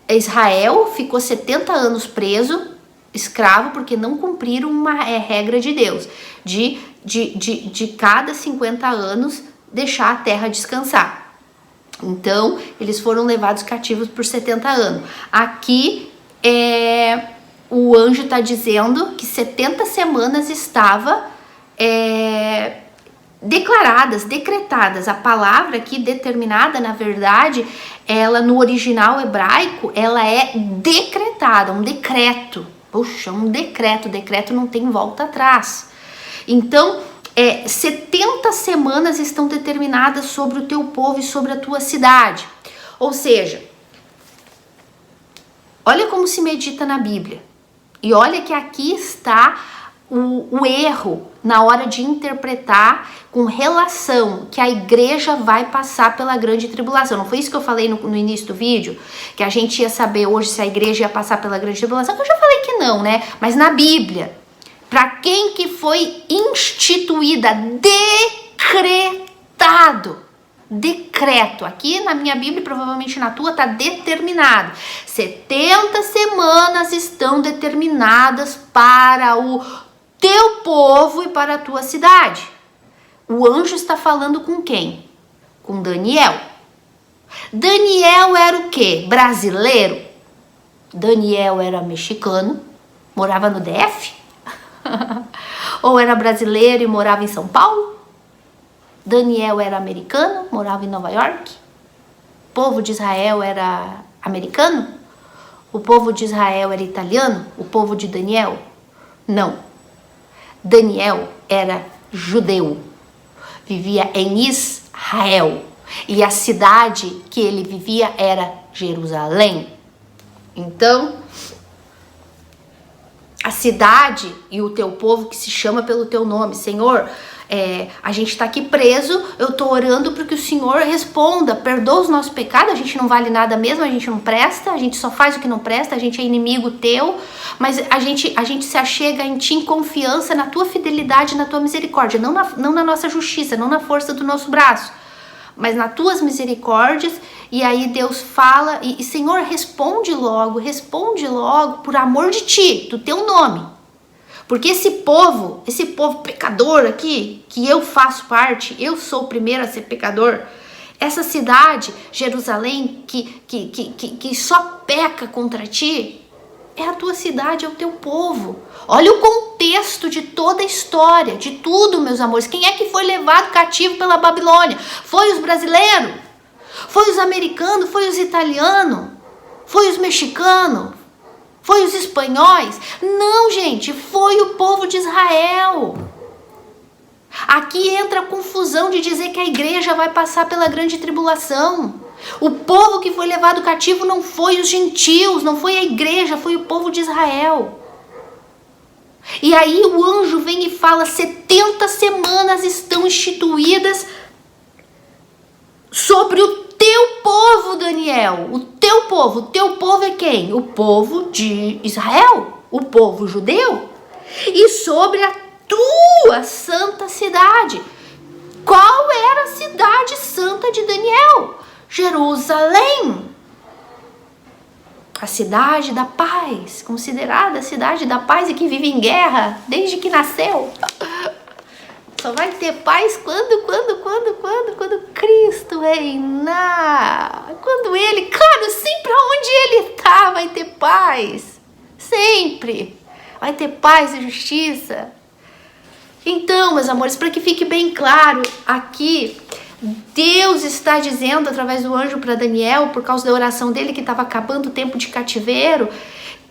Israel ficou 70 anos preso, escravo, porque não cumpriram uma regra de Deus, de cada 50 anos deixar a terra descansar. Então, eles foram levados cativos por 70 anos. Aqui, o anjo está dizendo que 70 semanas estava decretadas. A palavra aqui, determinada, na verdade, ela no original hebraico, ela é decretada, um decreto. Puxa, um decreto não tem volta atrás. Então, 70 semanas estão determinadas sobre o teu povo e sobre a tua cidade. Ou seja, olha como se medita na Bíblia. E olha que aqui está o erro na hora de interpretar com relação que a igreja vai passar pela grande tribulação. Não foi isso que eu falei no início do vídeo? Que a gente ia saber hoje se a igreja ia passar pela grande tribulação? Que eu já falei que não, né? Mas na Bíblia, para quem que foi instituída, decreto, aqui na minha Bíblia, provavelmente na tua, tá determinado. 70 semanas estão determinadas para o teu povo e para a tua cidade. O anjo está falando com quem? Com Daniel. Daniel era o quê? Brasileiro? Daniel era mexicano, morava no DF? Ou era brasileiro e morava em São Paulo? Daniel era americano, morava em Nova York? O povo de Israel era americano? O povo de Israel era italiano? O povo de Daniel? Não. Daniel era judeu, vivia em Israel e a cidade que ele vivia era Jerusalém. Então, a cidade e o teu povo que se chama pelo teu nome, Senhor, A gente tá aqui preso, eu tô orando para que o Senhor responda, perdoa os nossos pecados, a gente não vale nada mesmo, a gente não presta, a gente só faz o que não presta, a gente é inimigo teu, mas a gente se achega em ti em confiança na tua fidelidade, na tua misericórdia, não na nossa justiça, não na força do nosso braço, mas nas tuas misericórdias. E aí Deus fala, e Senhor, responde logo, por amor de ti, do teu nome. Porque esse povo pecador aqui, que eu faço parte, eu sou o primeiro a ser pecador, essa cidade, Jerusalém, que só peca contra ti, é a tua cidade, é o teu povo. Olha o contexto de toda a história, de tudo, meus amores. Quem é que foi levado cativo pela Babilônia? Foi os brasileiros? Foi os americanos? Foi os italianos? Foi os mexicanos? Foi os espanhóis? Não, gente, foi o povo de Israel. Aqui entra a confusão de dizer que a igreja vai passar pela grande tribulação. O povo que foi levado cativo não foi os gentios, não foi a igreja, foi o povo de Israel. E aí o anjo vem e fala: 70 semanas estão instituídas sobre o teu povo, Daniel. O teu povo é quem? O povo de Israel, o povo judeu. E sobre a tua santa cidade. Qual era a cidade santa de Daniel? Jerusalém, a cidade da paz, considerada a cidade da paz e que vive em guerra desde que nasceu. Só vai ter paz quando Cristo reinar. Quando ele, claro, sempre aonde ele está vai ter paz. Sempre vai ter paz e justiça. Então, meus amores, para que fique bem claro aqui, Deus está dizendo através do anjo para Daniel, por causa da oração dele que estava acabando o tempo de cativeiro,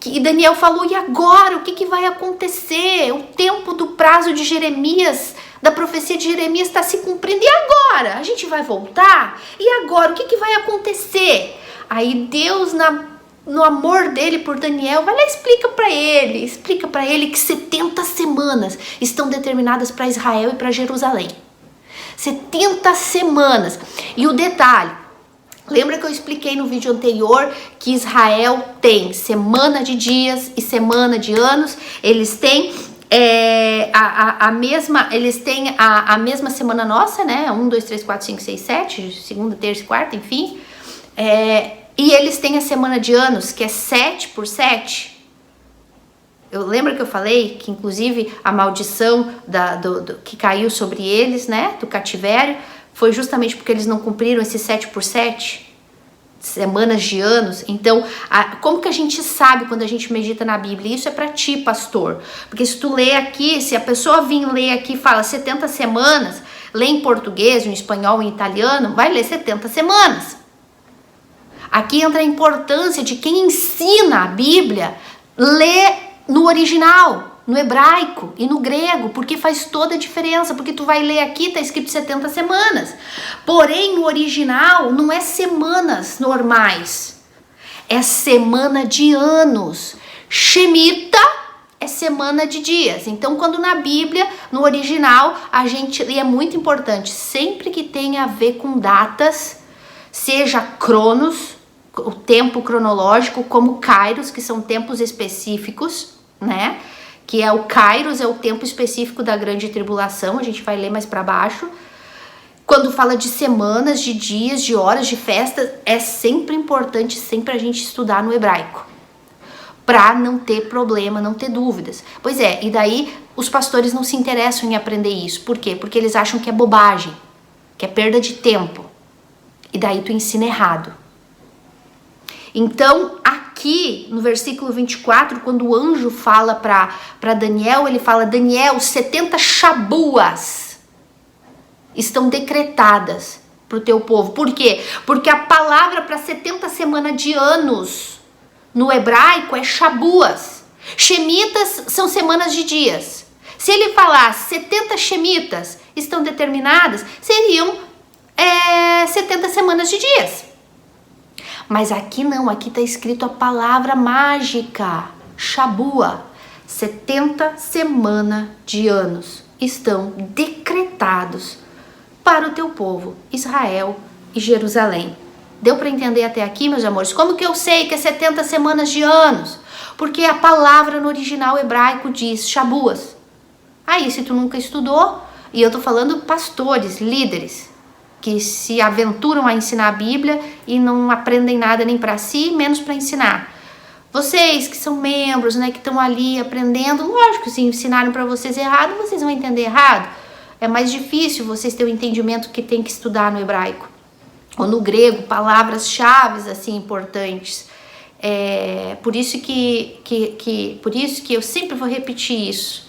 que Daniel falou: e agora? O que vai acontecer? O tempo do prazo de Jeremias, da profecia de Jeremias está se cumprindo. E agora? A gente vai voltar? E agora? O que vai acontecer? Aí Deus, no amor dele por Daniel, vai lá e explica para ele que 70 semanas estão determinadas para Israel e para Jerusalém. 70 semanas. E o detalhe, lembra que eu expliquei no vídeo anterior que Israel tem semana de dias e semana de anos? Eles têm a mesma semana nossa, né? 1, 2, 3, 4, 5, 6, 7, segunda, terça e quarta, enfim. E eles têm a semana de anos, que é 7 por 7. Eu lembro que eu falei que, inclusive, a maldição que caiu sobre eles, né, do cativério, foi justamente porque eles não cumpriram esses 7 por 7 semanas de anos. Então, como que a gente sabe quando a gente medita na Bíblia? Isso é para ti, pastor. Porque se tu lê aqui, se a pessoa vir ler aqui e fala 70 semanas, lê em português, em espanhol, em italiano, vai ler 70 semanas. Aqui entra a importância de quem ensina a Bíblia ler no original, no hebraico e no grego, porque faz toda a diferença, porque tu vai ler aqui, tá escrito 70 semanas, porém no original não é semanas normais, é semana de anos. Shemita é semana de dias. Então, quando na Bíblia, no original, e é muito importante, sempre que tenha a ver com datas, seja cronos, o tempo cronológico, como kairos, que são tempos específicos, né? Que é o kairos, é o tempo específico da grande tribulação, a gente vai ler mais para baixo. Quando fala de semanas, de dias, de horas, de festas, é sempre importante, sempre a gente estudar no hebraico, para não ter problema, não ter dúvidas. Pois é, e daí os pastores não se interessam em aprender isso. Por quê? Porque eles acham que é bobagem, que é perda de tempo. E daí tu ensina errado. Então, aqui no versículo 24, quando o anjo fala para Daniel, ele fala: Daniel, 70 shabuas estão decretadas para o teu povo. Por quê? Porque a palavra para 70 semanas de anos no hebraico é shabuas. Shemitas são semanas de dias. Se ele falar 70 shemitas estão determinadas, seriam 70 semanas de dias. Mas aqui não, aqui está escrito a palavra mágica, Shabua, 70 semanas de anos. estão decretados para o teu povo, Israel e Jerusalém. Deu para entender até aqui, meus amores? Como que eu sei que é 70 semanas de anos? Porque a palavra no original hebraico diz Shabuas. Aí, se tu nunca estudou, e eu tô falando pastores, líderes, que se aventuram a ensinar a Bíblia e não aprendem nada nem para si, menos para ensinar. Vocês que são membros, né, que estão ali aprendendo, lógico, se ensinarem para vocês errado, vocês vão entender errado. É mais difícil vocês terem o entendimento que tem que estudar no hebraico. Ou no grego, palavras-chave assim importantes. Por isso que eu sempre vou repetir isso.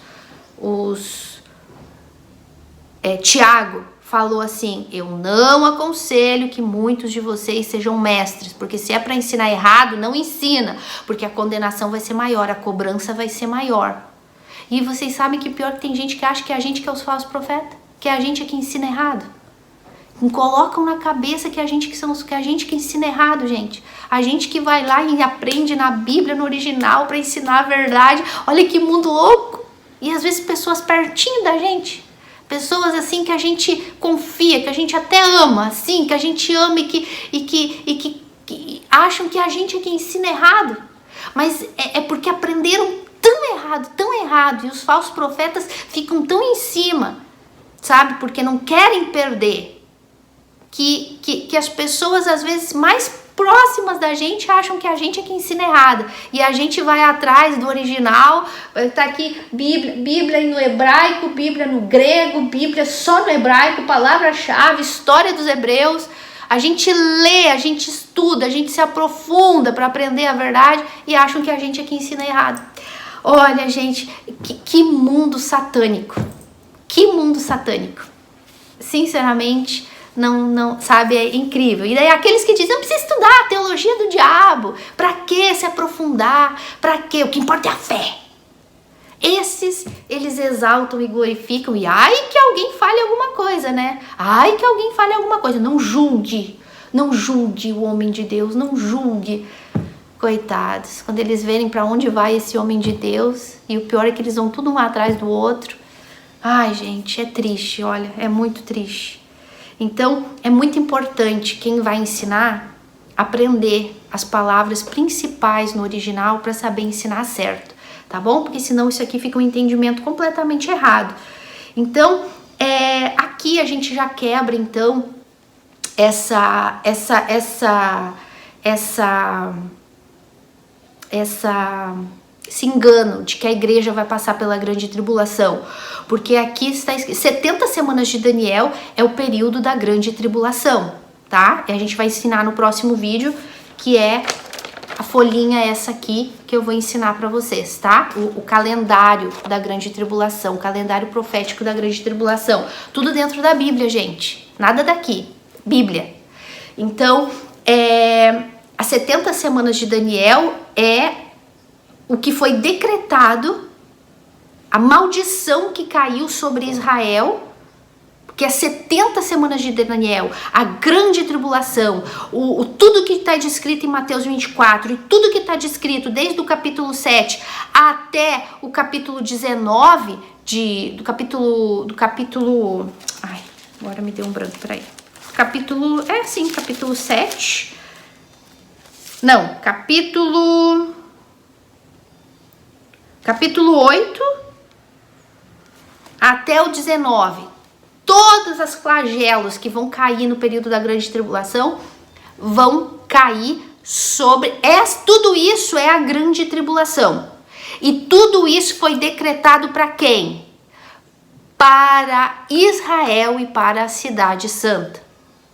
Tiago falou assim: eu não aconselho que muitos de vocês sejam mestres, porque se é para ensinar errado, não ensina, porque a condenação vai ser maior, a cobrança vai ser maior. E vocês sabem que pior que tem gente que acha que é a gente que é os falsos profetas, que é a gente que ensina errado. Colocam na cabeça que a gente que ensina errado, gente. A gente que vai lá e aprende na Bíblia, no original, para ensinar a verdade. Olha que mundo louco. E às vezes pessoas pertinho da gente, pessoas assim que a gente confia, que a gente até ama, assim, que a gente ama e que acham que a gente é que ensina errado. Mas é porque aprenderam tão errado. E os falsos profetas ficam tão em cima, sabe? Porque não querem perder. Que as pessoas, às vezes, mais próximas da gente acham que a gente é que ensina errado. E a gente vai atrás do original, tá aqui Bíblia no hebraico, Bíblia no grego, Bíblia só no hebraico, palavra-chave, história dos hebreus. A gente lê, a gente estuda, a gente se aprofunda para aprender a verdade e acham que a gente é que ensina errado. Olha, gente, que mundo satânico. Que mundo satânico. Sinceramente, não, sabe, é incrível. E daí aqueles que dizem, não precisa estudar a teologia do diabo, pra que se aprofundar, pra quê? O que importa é a fé. Esses, eles exaltam e glorificam, e ai que alguém fale alguma coisa, né? Ai que alguém fale alguma coisa, não julgue o homem de Deus, não julgue. Coitados, quando eles verem pra onde vai esse homem de Deus, e o pior é que eles vão tudo um atrás do outro. Ai, gente, é triste, olha, é muito triste. Então, é muito importante quem vai ensinar aprender as palavras principais no original para saber ensinar certo, tá bom? Porque senão isso aqui fica um entendimento completamente errado. Então, aqui a gente já quebra, então, esse engano de que a igreja vai passar pela grande tribulação, porque aqui está escrito 70 semanas de Daniel é o período da grande tribulação, tá? E a gente vai ensinar no próximo vídeo, que é a folhinha essa aqui que eu vou ensinar para vocês, tá? O calendário da grande tribulação, o calendário profético da grande tribulação, tudo dentro da Bíblia, gente, nada daqui, Bíblia. Então, as 70 semanas de Daniel é o que foi decretado, a maldição que caiu sobre Israel, que é 70 semanas de Daniel, a grande tribulação, tudo que está descrito em Mateus 24, e tudo que está descrito desde o capítulo 7 até o capítulo 19, do capítulo, ai, agora me deu um branco, peraí, capítulo 7, não, capítulo 8 até o 19, todas as flagelos que vão cair no período da grande tribulação vão cair sobre... tudo isso é a grande tribulação. E tudo isso foi decretado para quem? Para Israel e para a cidade santa.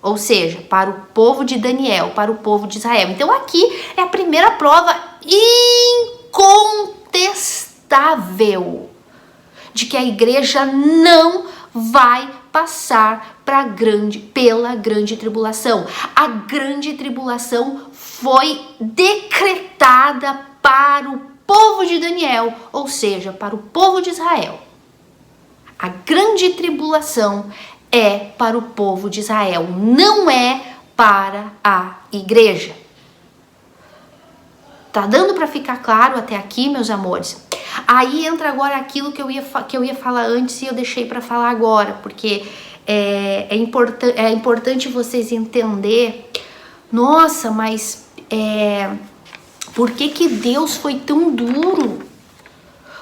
Ou seja, para o povo de Daniel, para o povo de Israel. Então aqui é a primeira prova incontestável de que a igreja não vai passar pela grande tribulação. A grande tribulação foi decretada para o povo de Daniel, ou seja, para o povo de Israel. A grande tribulação é para o povo de Israel, não é para a igreja. Tá dando para ficar claro até aqui, meus amores? Aí entra agora aquilo que eu ia falar antes e eu deixei para falar agora, porque é importante vocês entender. Nossa, mas por que Deus foi tão duro?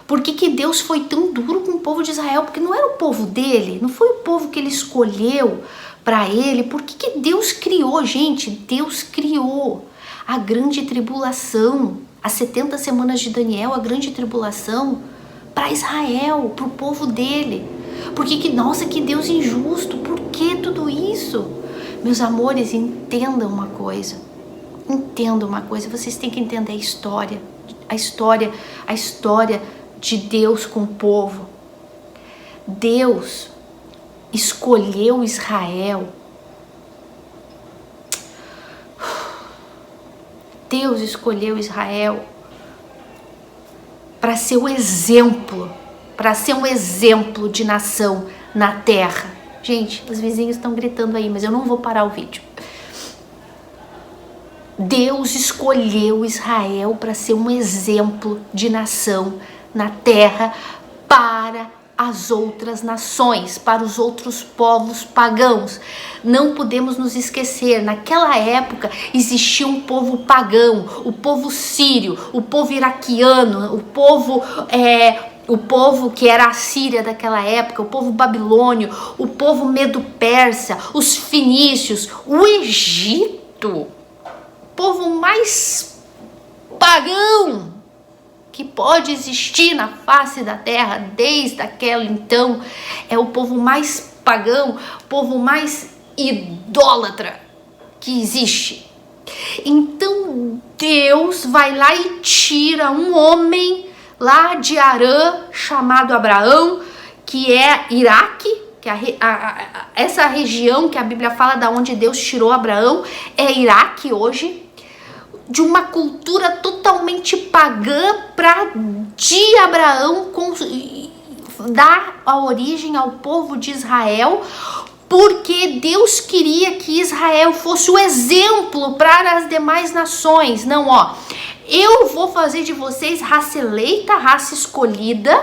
Por que Deus foi tão duro com o povo de Israel? Porque não era o povo dele, não foi o povo que ele escolheu para ele. Por que Deus criou, gente? Deus criou a grande tribulação, as 70 semanas de Daniel, a grande tribulação para Israel, para o povo dele. Nossa, que Deus injusto, por que tudo isso? Meus amores, entendam uma coisa, vocês têm que entender a história de Deus com o povo. Deus escolheu Israel. Deus escolheu Israel para ser um exemplo de nação na terra. Gente, os vizinhos estão gritando aí, mas eu não vou parar o vídeo. Deus escolheu Israel para ser um exemplo de nação na terra para as outras nações, para os outros povos pagãos. Não podemos nos esquecer, naquela época existia um povo pagão, o povo sírio, o povo iraquiano, o povo que era a Síria daquela época, o povo babilônio, o povo medo-persa, os fenícios, o Egito, o povo mais pagão que pode existir na face da terra desde aquele então. É o povo mais pagão, o povo mais idólatra que existe. Então Deus vai lá e tira um homem lá de Harã, chamado Abraão, que é Iraque, que essa região que a Bíblia fala da onde Deus tirou Abraão, é Iraque hoje, de uma cultura totalmente pagã, para de Abraão dar a origem ao povo de Israel, porque Deus queria que Israel fosse o exemplo para as demais nações. Não, eu vou fazer de vocês raça eleita, raça escolhida,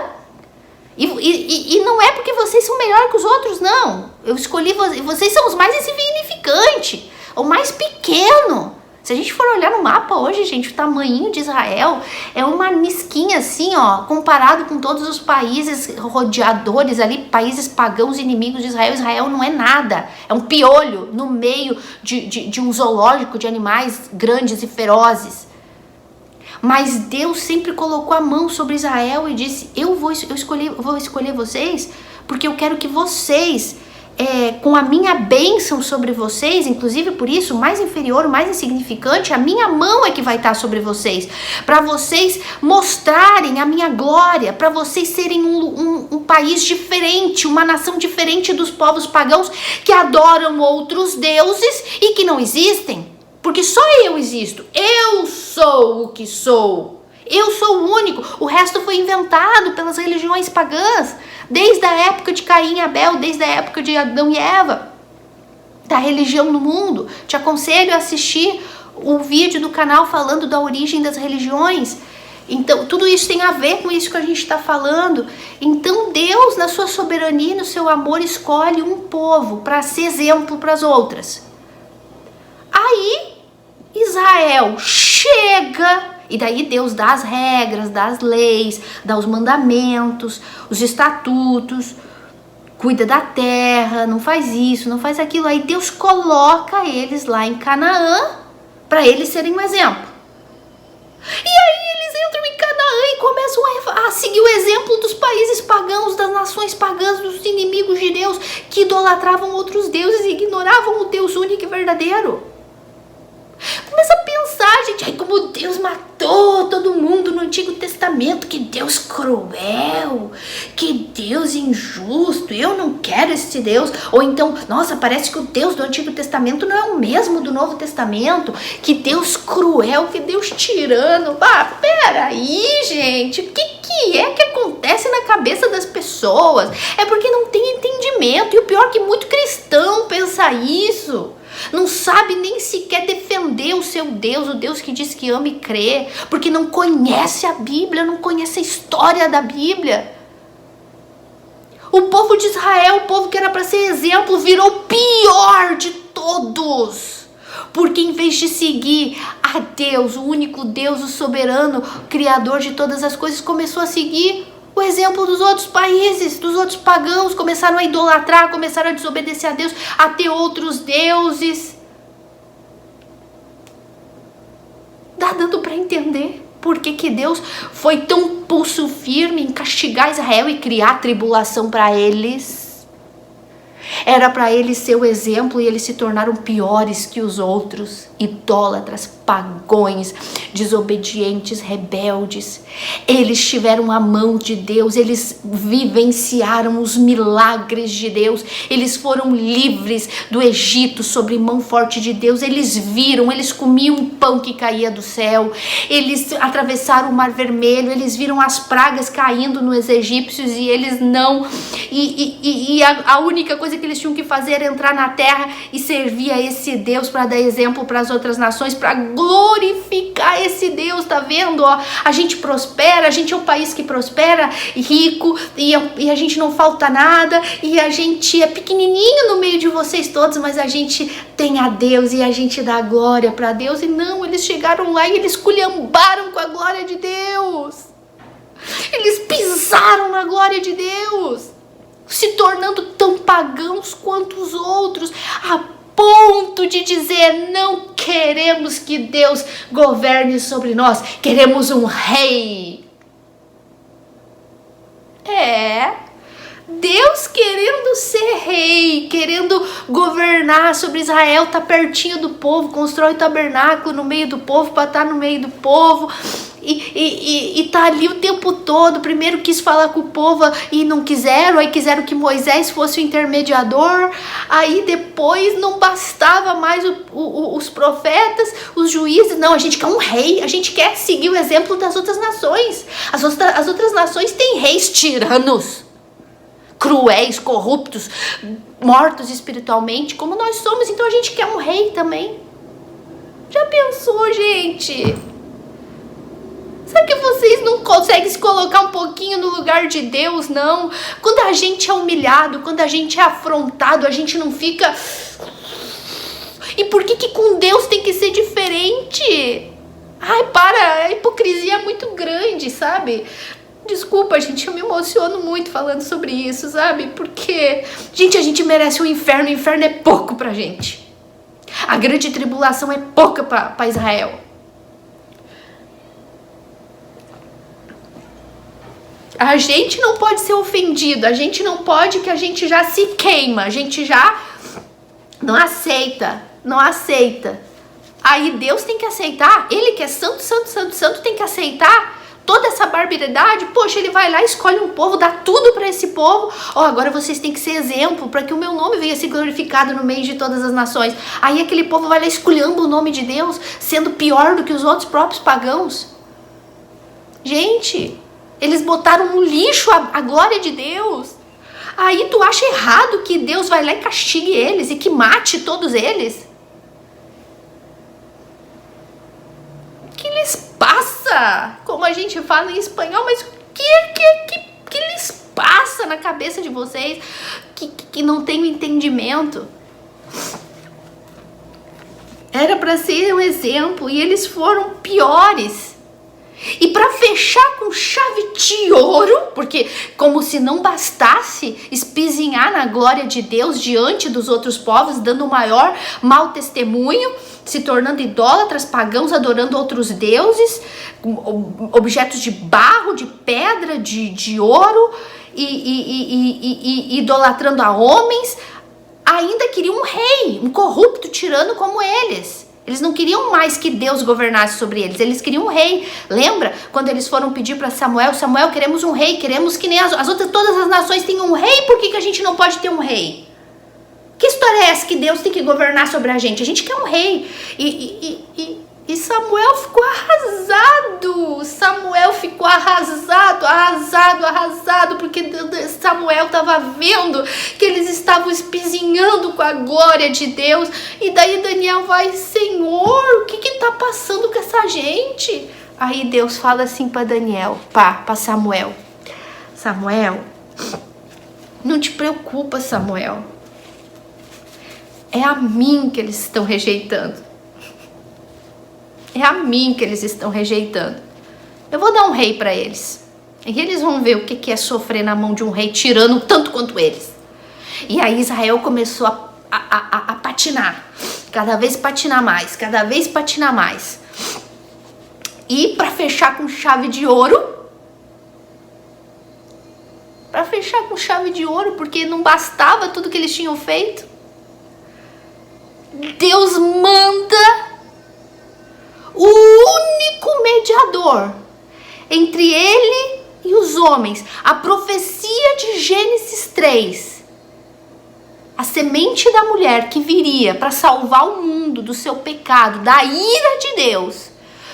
e não é porque vocês são melhores que os outros, não. Eu escolhi vocês são os mais insignificantes, o mais pequeno. Se a gente for olhar no mapa hoje, gente, o tamanho de Israel é uma nisquinha assim, comparado com todos os países rodeadores ali, países pagãos inimigos de Israel. Israel não é nada, é um piolho no meio de um zoológico de animais grandes e ferozes. Mas Deus sempre colocou a mão sobre Israel e disse: eu vou escolher vocês, porque eu quero que vocês, com a minha bênção sobre vocês, inclusive por isso, mais inferior, mais insignificante, a minha mão é que vai estar sobre vocês, para vocês mostrarem a minha glória, para vocês serem um país diferente, uma nação diferente dos povos pagãos que adoram outros deuses e que não existem, porque só eu existo, eu sou o que sou. Eu sou o único, o resto foi inventado pelas religiões pagãs, desde a época de Caim e Abel, desde a época de Adão e Eva, da religião no mundo. Te aconselho a assistir o vídeo do canal falando da origem das religiões. Então, tudo isso tem a ver com isso que a gente está falando. Então, Deus, na sua soberania e no seu amor, escolhe um povo para ser exemplo para as outras. Aí, Israel chega. E daí Deus dá as regras, dá as leis, dá os mandamentos, os estatutos, cuida da terra, não faz isso, não faz aquilo. Aí Deus coloca eles lá em Canaã para eles serem um exemplo. E aí eles entram em Canaã e começam a seguir o exemplo dos países pagãos, das nações pagãs, dos inimigos de Deus, que idolatravam outros deuses e ignoravam o Deus único e verdadeiro. Começa a pensar, gente, ai, como Deus matou todo mundo no Antigo Testamento, que Deus cruel, que Deus injusto, eu não quero esse Deus. Ou então, nossa, parece que o Deus do Antigo Testamento não é o mesmo do Novo Testamento, que Deus cruel, que Deus tirano. Peraí, gente, o que é que acontece na cabeça das pessoas? É porque não tem entendimento, e o pior é que muito cristão pensa isso. não sabe nem sequer defender o seu Deus, o Deus que diz que ama e crê, porque não conhece a Bíblia, não conhece a história da Bíblia. O povo de Israel, o povo que era para ser exemplo, virou o pior de todos. Porque em vez de seguir a Deus, o único Deus, o soberano, criador de todas as coisas, começou a seguir o exemplo dos outros países, dos outros pagãos. Começaram a idolatrar, começaram a desobedecer a Deus, a ter outros deuses. Dá dando para entender por que Deus foi tão pulso firme em castigar Israel e criar tribulação para eles. Era para eles ser o exemplo e eles se tornaram piores que os outros, idólatras, pagões, desobedientes, rebeldes. Eles tiveram a mão de Deus, eles vivenciaram os milagres de Deus, eles foram livres do Egito sob mão forte de Deus, eles viram, eles comiam um pão que caía do céu, eles atravessaram o Mar Vermelho, eles viram as pragas caindo nos egípcios e eles não, a única coisa que eles tinham que fazer era entrar na terra e servir a esse Deus para dar exemplo para as outras nações, para glorificar esse Deus. Tá vendo? Ó, a gente prospera, a gente é um país que prospera, rico, e a gente não falta nada, e a gente é pequenininho no meio de vocês todos, mas a gente tem a Deus e a gente dá glória para Deus. E não, eles chegaram lá e eles culhambaram com a glória de Deus. Eles pisaram na glória de Deus, se tornando tão pagãos quanto os outros, a ponto de dizer: não queremos que Deus governe sobre nós, queremos um rei. Deus querendo ser rei, querendo governar sobre Israel, tá pertinho do povo, constrói tabernáculo no meio do povo para estar no meio do povo. E tá ali o tempo todo. Primeiro quis falar com o povo e não quiseram, aí quiseram que Moisés fosse o intermediador, aí depois não bastava mais os profetas, os juízes. Não, a gente quer um rei, a gente quer seguir o exemplo das outras nações. As outras nações têm reis tiranos, cruéis, corruptos, mortos espiritualmente, como nós somos, então a gente quer um rei também. Já pensou, gente? Será que vocês não conseguem se colocar um pouquinho no lugar de Deus, não? Quando a gente é humilhado, quando a gente é afrontado, a gente não fica... E por que com Deus tem que ser diferente? Ai, para, a hipocrisia é muito grande, sabe? Desculpa, gente, eu me emociono muito falando sobre isso, sabe? Porque, gente, a gente merece o inferno é pouco pra gente. A grande tribulação é pouca pra Israel. A gente não pode ser ofendido, a gente não pode, que a gente já se queima, a gente já não aceita. Aí Deus tem que aceitar, ele que é santo, tem que aceitar toda essa barbaridade. Poxa, ele vai lá, escolhe um povo, dá tudo para esse povo. Agora vocês têm que ser exemplo para que o meu nome venha ser glorificado no meio de todas as nações. Aí aquele povo vai lá esculhamba o nome de Deus, sendo pior do que os outros próprios pagãos. Gente, eles botaram no lixo a glória de Deus. Aí tu acha errado que Deus vai lá e castigue eles e que mate todos eles? Que lhes passa? Como a gente fala em espanhol, mas o que lhes passa na cabeça de vocês que não tem o entendimento? Era para ser um exemplo e eles foram piores. E para fechar com chave de ouro, porque como se não bastasse espizinhar na glória de Deus diante dos outros povos, dando o maior mau testemunho, se tornando idólatras, pagãos, adorando outros deuses, objetos de barro, de pedra, de ouro, e idolatrando a homens, ainda queriam um rei, um corrupto tirano como eles. Eles não queriam mais que Deus governasse sobre eles, eles queriam um rei. Lembra quando eles foram pedir para Samuel: Samuel, queremos um rei, queremos que nem as outras, todas as nações tenham um rei, por que a gente não pode ter um rei? Que história é essa que Deus tem que governar sobre a gente quer um rei. E Samuel ficou arrasado, arrasado, porque Samuel estava vendo que eles estavam espizinhando com a glória de Deus. E daí Daniel vai: Senhor, o que está passando com essa gente? Aí Deus fala assim para Daniel, para Samuel: Samuel, não te preocupa, Samuel. É a mim que eles estão rejeitando. É a mim que eles estão rejeitando. Eu vou dar um rei para eles. E eles vão ver o que é sofrer na mão de um rei tirano tanto quanto eles. E aí Israel começou a patinar. Cada vez patinar mais. Cada vez patinar mais. E para fechar com chave de ouro. Para fechar com chave de ouro, porque não bastava tudo que eles tinham feito. Deus manda o único mediador entre ele e os homens, a profecia de Gênesis 3, a semente da mulher que viria para salvar o mundo do seu pecado, da ira de Deus,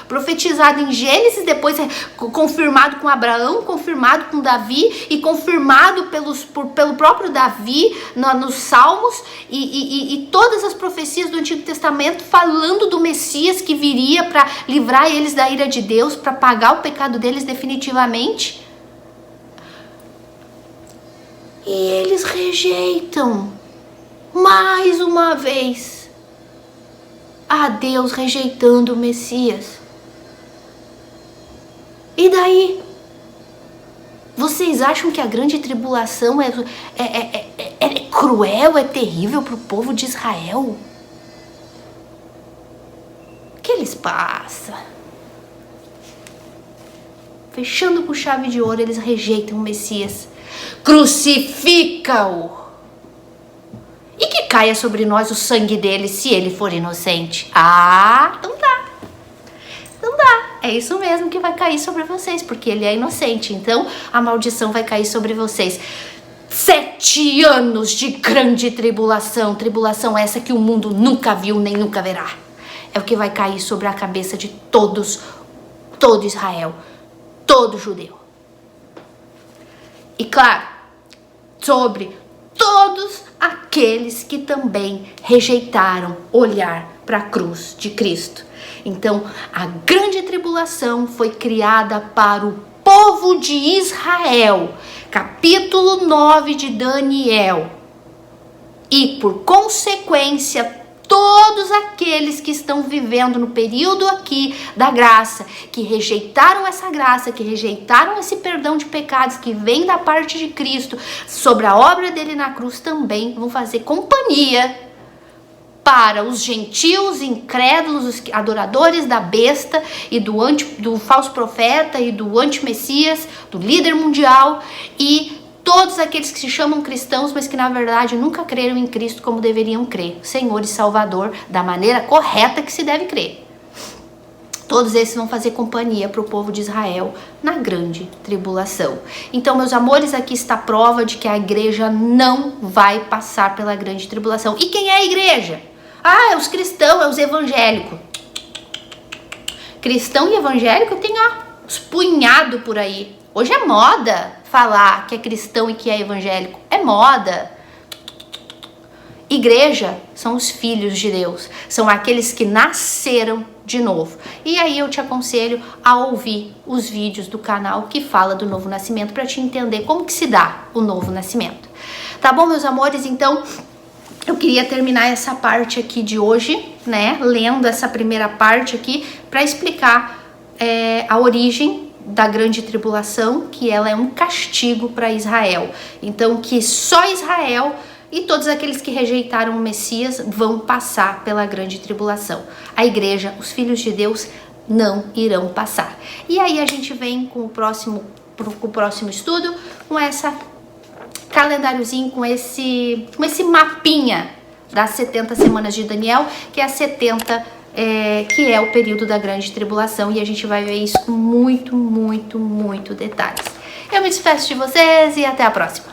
profetizado em Gênesis, depois confirmado com Abraão, confirmado com Davi e confirmado pelo próprio Davi nos Salmos e todas as profecias do Antigo Testamento falando do Messias que viria para livrar eles da ira de Deus, para pagar o pecado deles definitivamente. E eles rejeitam mais uma vez a Deus, rejeitando o Messias. E daí? Vocês acham que a grande tribulação é cruel, é terrível para o povo de Israel? O que eles passam? Fechando com chave de ouro, eles rejeitam o Messias. Crucifica-o! E que caia sobre nós o sangue dele se ele for inocente. Ah, então tá. É isso mesmo que vai cair sobre vocês, porque ele é inocente. Então a maldição vai cair sobre vocês. 7 anos de grande tribulação. Tribulação essa que o mundo nunca viu nem nunca verá. É o que vai cair sobre a cabeça de todo Israel, todo judeu. E claro, sobre todos aqueles que também rejeitaram olhar para a cruz de Cristo. Então, a grande tribulação foi criada para o povo de Israel, capítulo 9 de Daniel. E, por consequência, todos aqueles que estão vivendo no período aqui da graça, que rejeitaram essa graça, que rejeitaram esse perdão de pecados que vem da parte de Cristo, sobre a obra dele na cruz, também vão fazer companhia para os gentios, incrédulos, os adoradores da besta e do falso profeta e do anti-messias, do líder mundial e todos aqueles que se chamam cristãos, mas que na verdade nunca creram em Cristo como deveriam crer, Senhor e Salvador, da maneira correta que se deve crer. Todos esses vão fazer companhia para o povo de Israel na grande tribulação. Então, meus amores, aqui está a prova de que a igreja não vai passar pela grande tribulação. E quem é a igreja? Ah, é os cristãos, é os evangélicos. Cristão e evangélico tem uns punhados por aí. Hoje é moda falar que é cristão e que é evangélico. É moda. Igreja são os filhos de Deus. São aqueles que nasceram de novo. E aí eu te aconselho a ouvir os vídeos do canal que fala do novo nascimento para te entender como que se dá o novo nascimento. Tá bom, meus amores? Então, eu queria terminar essa parte aqui de hoje, né? Lendo essa primeira parte aqui para explicar a origem da grande tribulação, que ela é um castigo para Israel. Então, que só Israel e todos aqueles que rejeitaram o Messias vão passar pela grande tribulação. A igreja, os filhos de Deus, não irão passar. E aí a gente vem com o próximo estudo, com essa calendáriozinho, com esse mapinha das 70 semanas de Daniel, que é a 70, que é o período da grande tribulação, e a gente vai ver isso com muito detalhes. Eu me despeço de vocês e até a próxima.